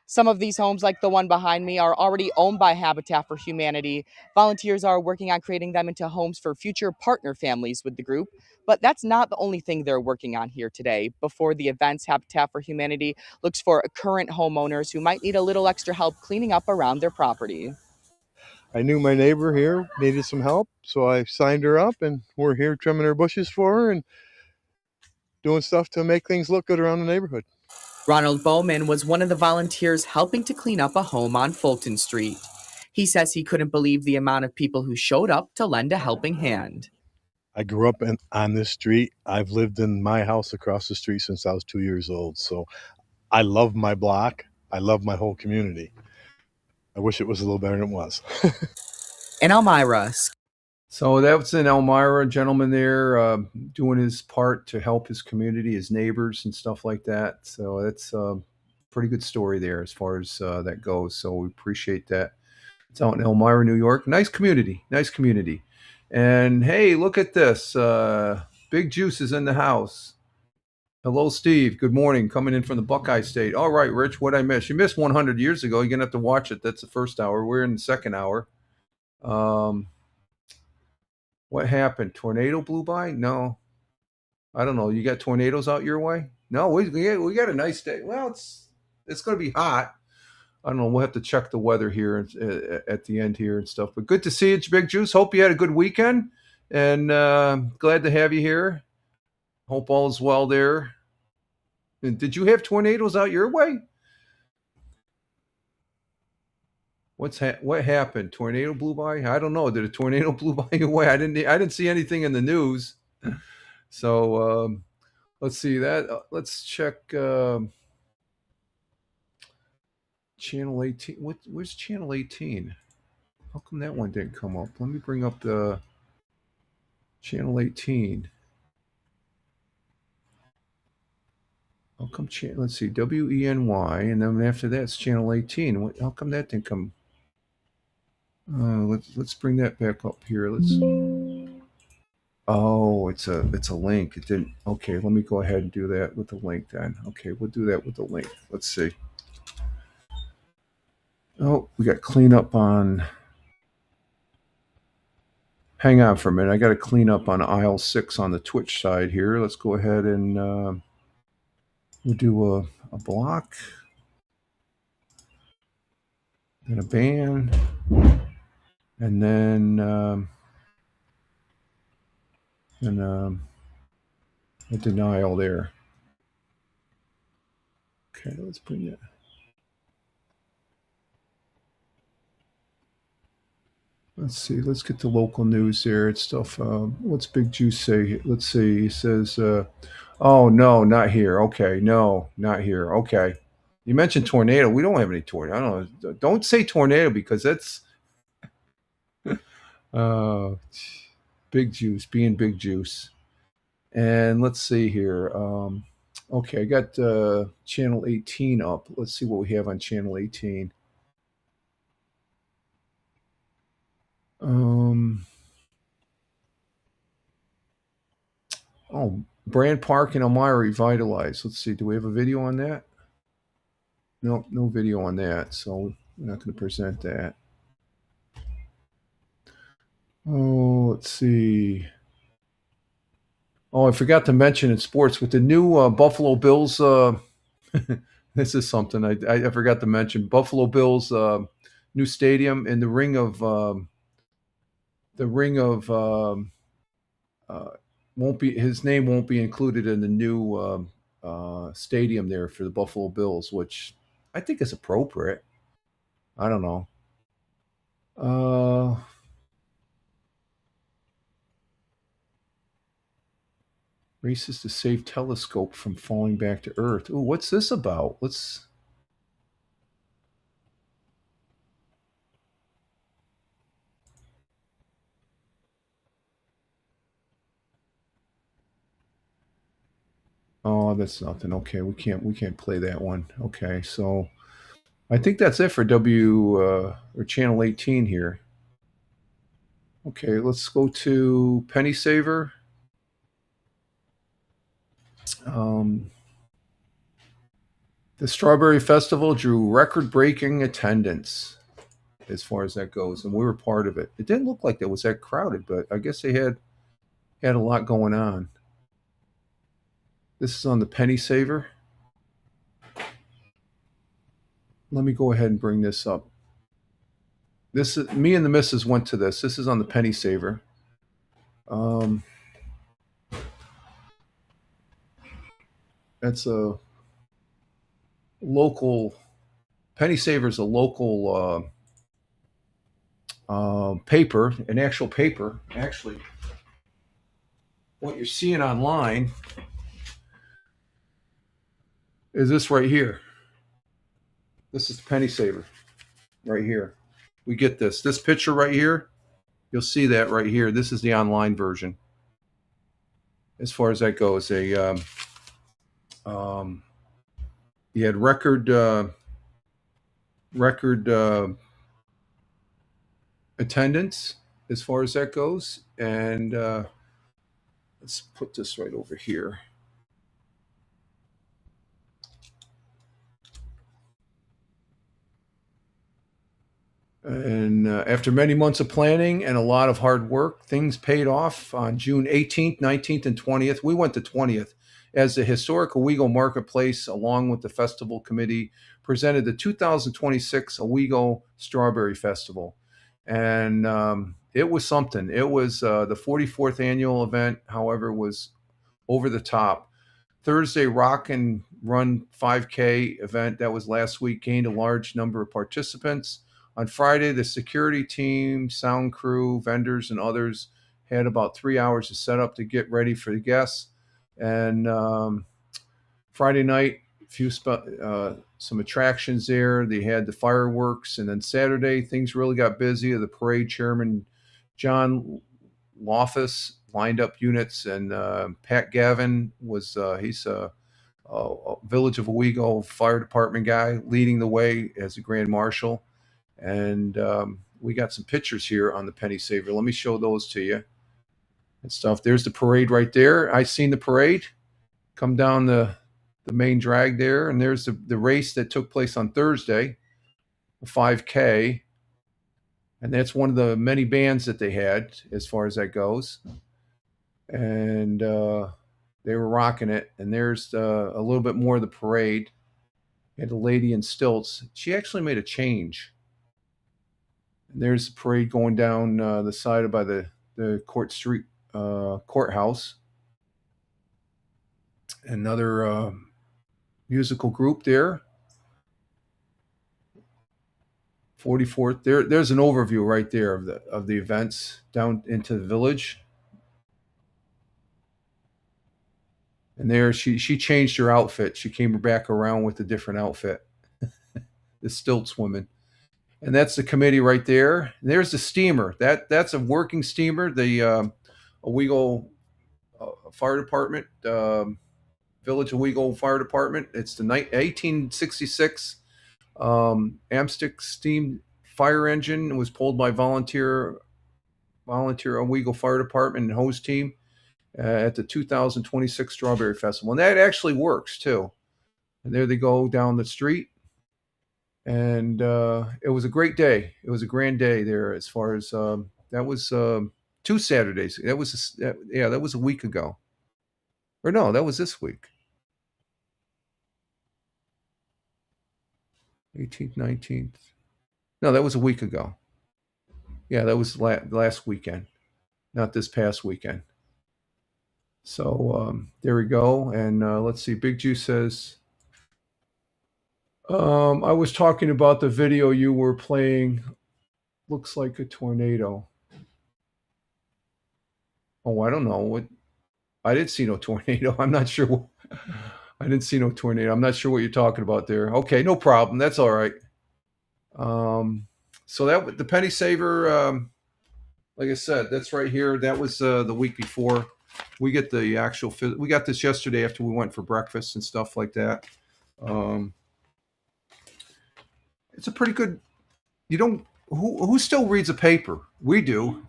Some of these homes, like the one behind me, are already owned by Habitat for Humanity. Volunteers are working on creating them into homes for future partner families with the group. But that's not the only thing they're working on here today. Before the events, Habitat for Humanity looks for current homeowners who might need a little extra help cleaning up around their property. I knew my neighbor here needed some help, so I signed her up, and we're here trimming her bushes for her and doing stuff to make things look good around the neighborhood. Ronald Bowman was one of the volunteers helping to clean up a home on Fulton Street. He says he couldn't believe the amount of people who showed up to lend a helping hand. I grew up on this street. I've lived in my house across the street since I was 2 years old, so I love my block. I love my whole community. I wish it was a little better than it was. In Elmira. So that was in Elmira, a gentleman there doing his part to help his community, his neighbors and stuff like that. So that's a pretty good story there as far as that goes. So we appreciate that. It's out in Elmira, New York. Nice community. Nice community. And hey, look at this. Big Juice is in the house. Hello, Steve. Good morning. Coming in from the Buckeye State. All right, Rich, what'd I miss? You missed 100 years ago. You're going to have to watch it. That's the first hour. We're in the second hour. What happened? Tornado blew by? No. I don't know. You got tornadoes out your way? No, we got a nice day. Well, it's going to be hot. I don't know. We'll have to check the weather here at the end here and stuff. But good to see you, Big Juice. Hope you had a good weekend. And glad to have you here. Hope all is well there. And did you have tornadoes out your way? What happened? Tornado blew by? I don't know. Did a tornado blew by your way? I didn't see anything in the news. So let's see that. Let's check channel 18. Where's channel 18? How come that one didn't come up? Let me bring up the channel 18. How come let's see, WENY, and then after that it's channel 18. How come that didn't come? Let's bring that back up here. Oh, it's a link. It didn't. Okay, let me go ahead and do that with the link then. Okay, we'll do that with the link. Let's see. Oh, we got cleanup on. Hang on for a minute. I got to clean up on aisle 6 on the Twitch side here. Let's go ahead and we'll do a block and a ban, and then a denial there. Okay, let's bring it. Let's see. Let's get the local news there and stuff. What's Big Juice say? Let's see. He says, "Oh no, not here." Okay, no, not here. Okay. You mentioned tornado. We don't have any tornado. I don't know. Don't say tornado because that's Big Juice being Big Juice. And let's see here. Okay, I got channel 18 up. Let's see what we have on channel 18. Oh, Brand Park and Elmira revitalized. Let's see. Do we have a video on that? No, no video on that. So we're not going to present that. Oh, let's see. Oh, I forgot to mention in sports with the new Buffalo Bills. This is something I forgot to mention. Buffalo Bills new stadium in the ring of uh, won't be his name won't be included in the new stadium there for the Buffalo Bills, which I think is appropriate. I don't know. Uh, Races to save telescope from falling back to Earth. Ooh, what's this about? Let's. Oh, that's nothing. Okay, we can't play that one. Okay, so I think that's it for or channel 18 here. Okay, let's go to Penny Saver. The Strawberry Festival drew record-breaking attendance as far as that goes, and we were part of it. It didn't look like it was that crowded, but I guess they had a lot going on. This is on the Penny Saver. Let me go ahead and bring this up. This is me and the missus went to this. This is on the Penny Saver. That's a local. Penny Saver is a local paper, an actual paper. Actually, what you're seeing online is this right here. This is the Penny Saver right here. We get this picture right here. You'll see that right here. This is the online version. As far as that goes, you had record attendance as far as that goes, and let's put this right over here. And after many months of planning and a lot of hard work, things paid off on June 18th, 19th, and 20th. We went to 20th as the Historic Owego Marketplace, along with the festival committee, presented the 2026 Owego Strawberry Festival. And it was something. It was the 44th annual event, however, was over the top. Thursday Rock and Run 5K event that was last week gained a large number of participants. On Friday, the security team, sound crew, vendors, and others had about 3 hours to set up to get ready for the guests. And Friday night, some attractions there. They had the fireworks, and then Saturday things really got busy. The parade chairman, John Loftus, lined up units, and Pat Gavin was he's a Village of Owego Fire Department guy leading the way as a Grand Marshal. And we got some pictures here on the Penny Saver. Let me show those to you and stuff. There's the parade right there. I seen the parade come down the main drag there, and there's the race that took place on Thursday, the 5K, and that's one of the many bands that they had as far as that goes. And they were rocking it. And there's a little bit more of the parade. And a lady in stilts. She actually made a change. And there's the parade going down the side by the Court Street courthouse. Another musical group there. 44th. There's an overview right there of the events down into the village. And there she changed her outfit. She came back around with a different outfit. The stilts woman. And that's the committee right there. And there's the steamer. That's a working steamer. The Owego Fire Department, Village of Owego Fire Department. It's the 1866 Amstick steam fire engine. It was pulled by volunteer Owego Fire Department and hose team at the 2026 Strawberry Festival. And that actually works too. And there they go down the street. And it was a great day. It was a grand day there as far as the That was 2 Saturdays. That was that was a week ago. Or no, that was this week. 18th, 19th. No, that was a week ago. Yeah, that was last weekend, not this past weekend. So there we go. And let's see. Big Juice says, I was talking about the video you were playing. Looks like a tornado. Oh, I don't know. What? I didn't see no tornado. I'm not sure. I didn't see no tornado. I'm not sure what you're talking about there. Okay, no problem. That's all right. So that the penny saver, like I said, that's right here. That was the week before. We get the actual. We got this yesterday after we went for breakfast and stuff like that. It's a pretty good. You don't. Who still reads a paper? We do.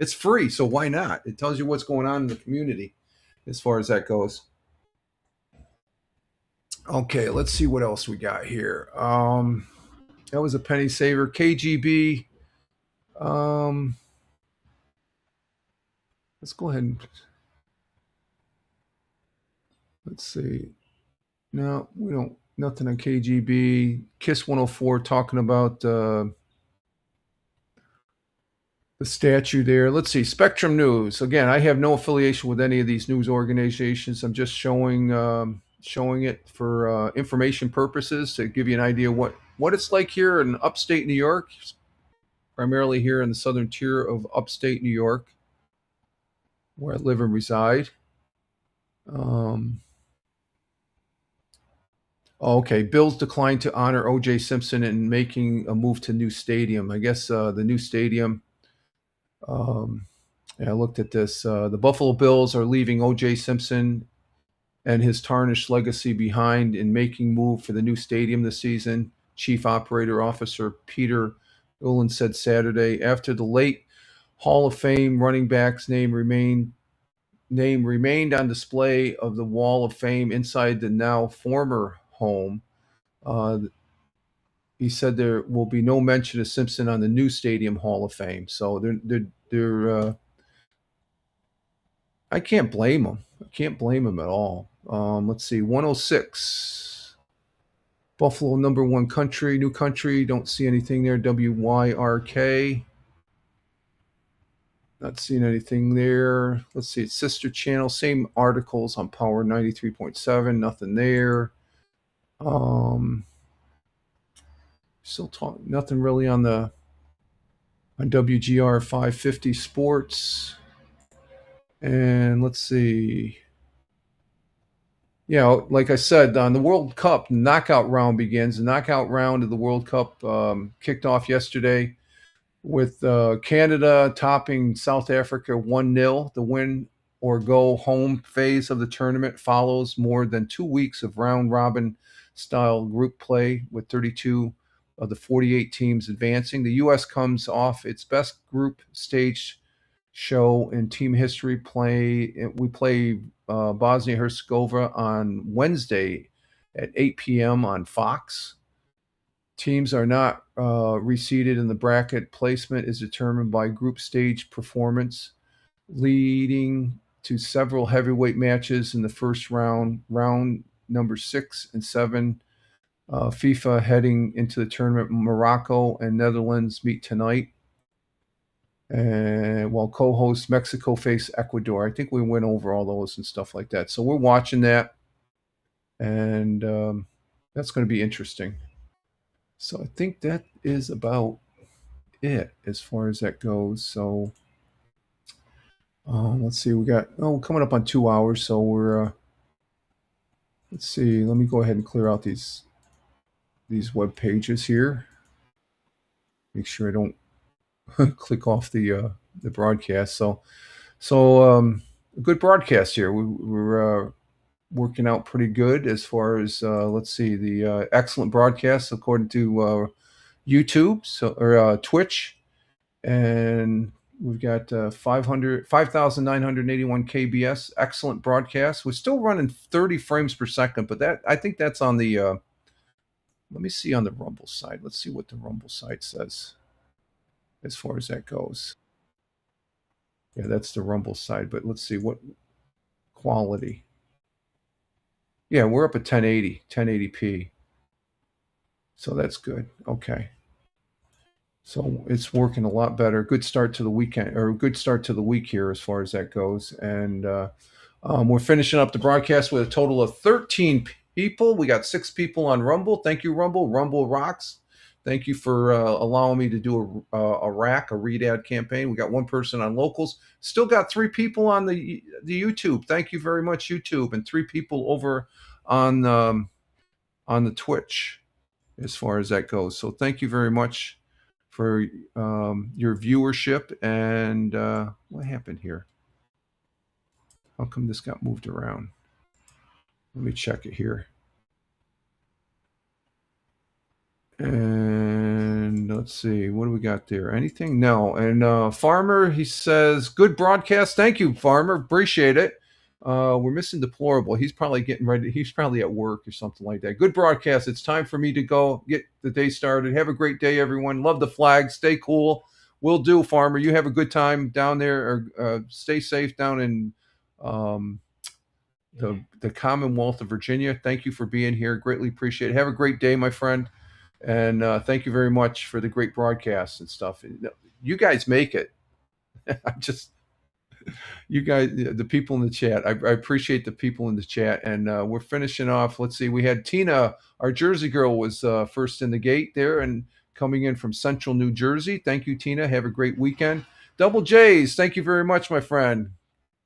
It's free, so why not? It tells you what's going on in the community as far as that goes. Okay, let's see what else we got here. That was a penny saver. KGB. Let's go ahead and let's see. No, we don't. Nothing on KGB. Kiss 104 talking about the statue there. Let's see. Spectrum News. Again, I have no affiliation with any of these news organizations. I'm just showing it for information purposes to give you an idea what it's like here in upstate New York, primarily here in the southern tier of upstate New York, where I live and reside. Okay, Bills declined to honor O.J. Simpson in making a move to new stadium. I guess the new stadium. I looked at this. The Buffalo Bills are leaving O.J. Simpson and his tarnished legacy behind in making move for the new stadium this season. Chief Operator Officer Peter Ullin said Saturday after the late Hall of Fame running back's name remained on display of the Wall of Fame inside the now former home. He said there will be no mention of Simpson on the new Stadium Hall of Fame. So they're I can't blame them. I can't blame them at all. Let's see, 106. Buffalo #1 country, new country. Don't see anything there. WYRK. Not seeing anything there. Let's see, it's sister channel. Same articles on Power 93.7. Nothing there. Still talking. Nothing really on WGR 550 Sports. And let's see. Yeah, like I said, on the World Cup, knockout round begins. The knockout round of the World Cup kicked off yesterday with Canada topping South Africa 1-0. The win or go home phase of the tournament follows more than 2 weeks of round-robin style group play with 32 of the 48 teams advancing. The U.S. comes off its best group stage show in team history. We play Bosnia-Herzegovina on Wednesday at 8 p.m. on Fox. Teams are not reseeded, and the bracket placement is determined by group stage performance, leading to several heavyweight matches in the first round number 6 and 7. FIFA heading into the tournament. Morocco and Netherlands meet tonight. And while co-hosts Mexico face Ecuador. I think we went over all those and stuff like that. So we're watching that. And that's going to be interesting. So I think that is about it as far as that goes. So let's see. We got, coming up on 2 hours. So we're, let's see. Let me go ahead and clear out these web pages here. Make sure I don't click off the broadcast. So a good broadcast here. We're working out pretty good as far as let's see, the excellent broadcast according to YouTube, or Twitch, and we've got 5,981 KBS. Excellent broadcast. We're still running 30 frames per second, but I think that's on the. Let me see on the Rumble side. Let's see what the Rumble side says as far as that goes. Yeah, that's the Rumble side. But let's see what quality. Yeah, we're up at 1080p. So that's good. Okay. So it's working a lot better. Good start to the weekend, or good start to the week here as far as that goes. And we're finishing up the broadcast with a total of 13 people. We got 6 people on Rumble. Thank you, Rumble. Rumble rocks. Thank you for allowing me to do a read ad campaign. We got 1 person on Locals. Still got 3 people on the YouTube. Thank you very much, YouTube, and 3 people over on the Twitch as far as that goes. So thank you very much for your viewership. And what happened here? How come this got moved around? Let me check it here. And let's see, what do we got there? Anything? No. And Farmer, he says, good broadcast. Thank you, Farmer. Appreciate it. We're missing Deplorable. He's probably getting ready. He's probably at work or something like that. Good broadcast. It's time for me to go get the day started. Have a great day, everyone. Love the flag. Stay cool. Will do, Farmer. You have a good time down there. Or stay safe down in the Commonwealth of Virginia. Thank you for being here. Greatly appreciate it. Have a great day, my friend. And thank you very much for the great broadcasts and stuff. You guys make it. You guys, the people in the chat, I appreciate the people in the chat. And we're finishing off. Let's see. We had Tina, our Jersey girl, was first in the gate there and coming in from Central New Jersey. Thank you, Tina. Have a great weekend. Double J's, thank you very much, my friend.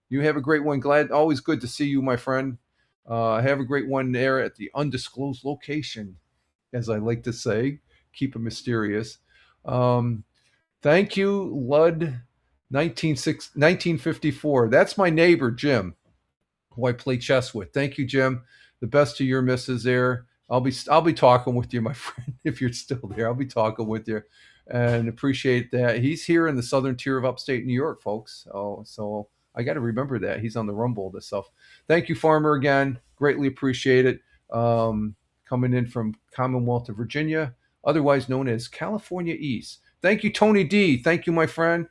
You have a great one. Always good to see you, my friend. Have a great one there at the undisclosed location, as I like to say. Keep it mysterious. Thank you, Lud 1954. That's my neighbor, Jim, who I play chess with. Thank you, Jim. The best to your missus there. I'll be talking with you, my friend, if you're still there. I'll be talking with you and appreciate that. He's here in the southern tier of upstate New York, folks. So I got to remember that. He's on the Rumble, this stuff. Thank you, Farmer, again. Greatly appreciate it. Coming in from Commonwealth of Virginia, otherwise known as California East. Thank you, Tony D. Thank you, my friend.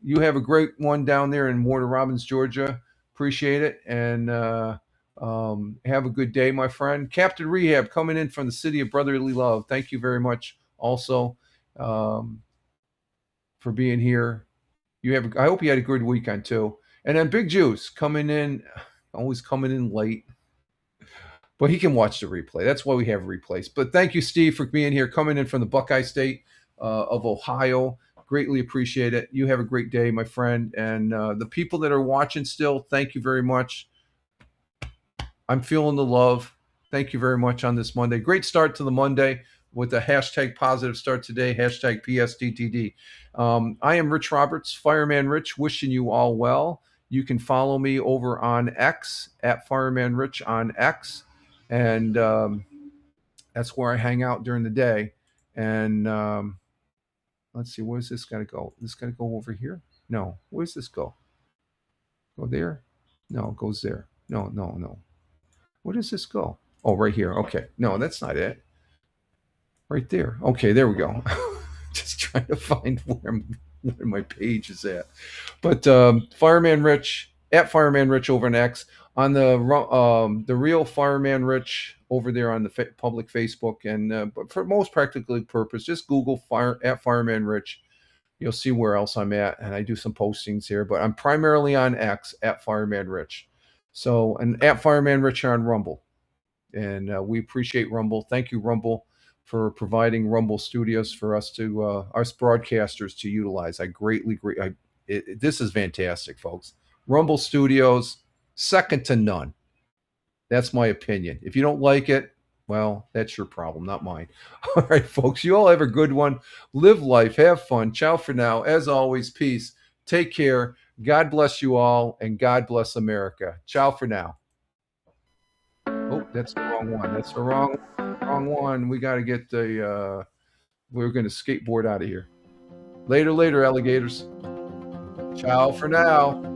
You have a great one down there in Warner Robins, Georgia. Appreciate it. And have a good day, my friend. Captain Rehab coming in from the city of brotherly love. Thank you very much also for being here. I hope you had a good weekend too. And then Big Juice coming in, always coming in late. But he can watch the replay. That's why we have replays. But thank you, Steve, for being here, coming in from the Buckeye State of Ohio. Greatly appreciate it. You have a great day, my friend. And the people that are watching still, thank you very much. I'm feeling the love. Thank you very much on this Monday. Great start to the Monday with the hashtag positive start today, hashtag PSTTD. I am Rich Roberts, Fireman Rich, wishing you all well. You can follow me over on X, at Fireman Rich on X. And that's where I hang out during the day. And let's see, where's this got to go? This got to go over here? No. Where's this go? Go there? No, it goes there. No. Where does this go? Oh, right here. Okay. No, that's not it. Right there. Okay, there we go. Just trying to find where my page is at. But Fireman Rich, at Fireman Rich over on X. On the real Fireman Rich over there on the public Facebook, and but for most practical purpose, just Google at Fireman Rich. You'll see where else I'm at, and I do some postings here. But I'm primarily on X at Fireman Rich. So, and at Fireman Rich on Rumble, and we appreciate Rumble. Thank you, Rumble, for providing Rumble Studios for us to us broadcasters to utilize. I greatly this is fantastic, folks. Rumble Studios. Second to none. That's my opinion. If you don't like it, well, that's your problem, not mine. All right, folks, you all have a good one. Live life, have fun. Ciao for now. As always, peace. Take care. God bless you all, and God bless America. Ciao for now. Oh, that's the wrong one. That's the wrong one. We got to get the, we're going to skateboard out of here. Later, alligators. Ciao for now.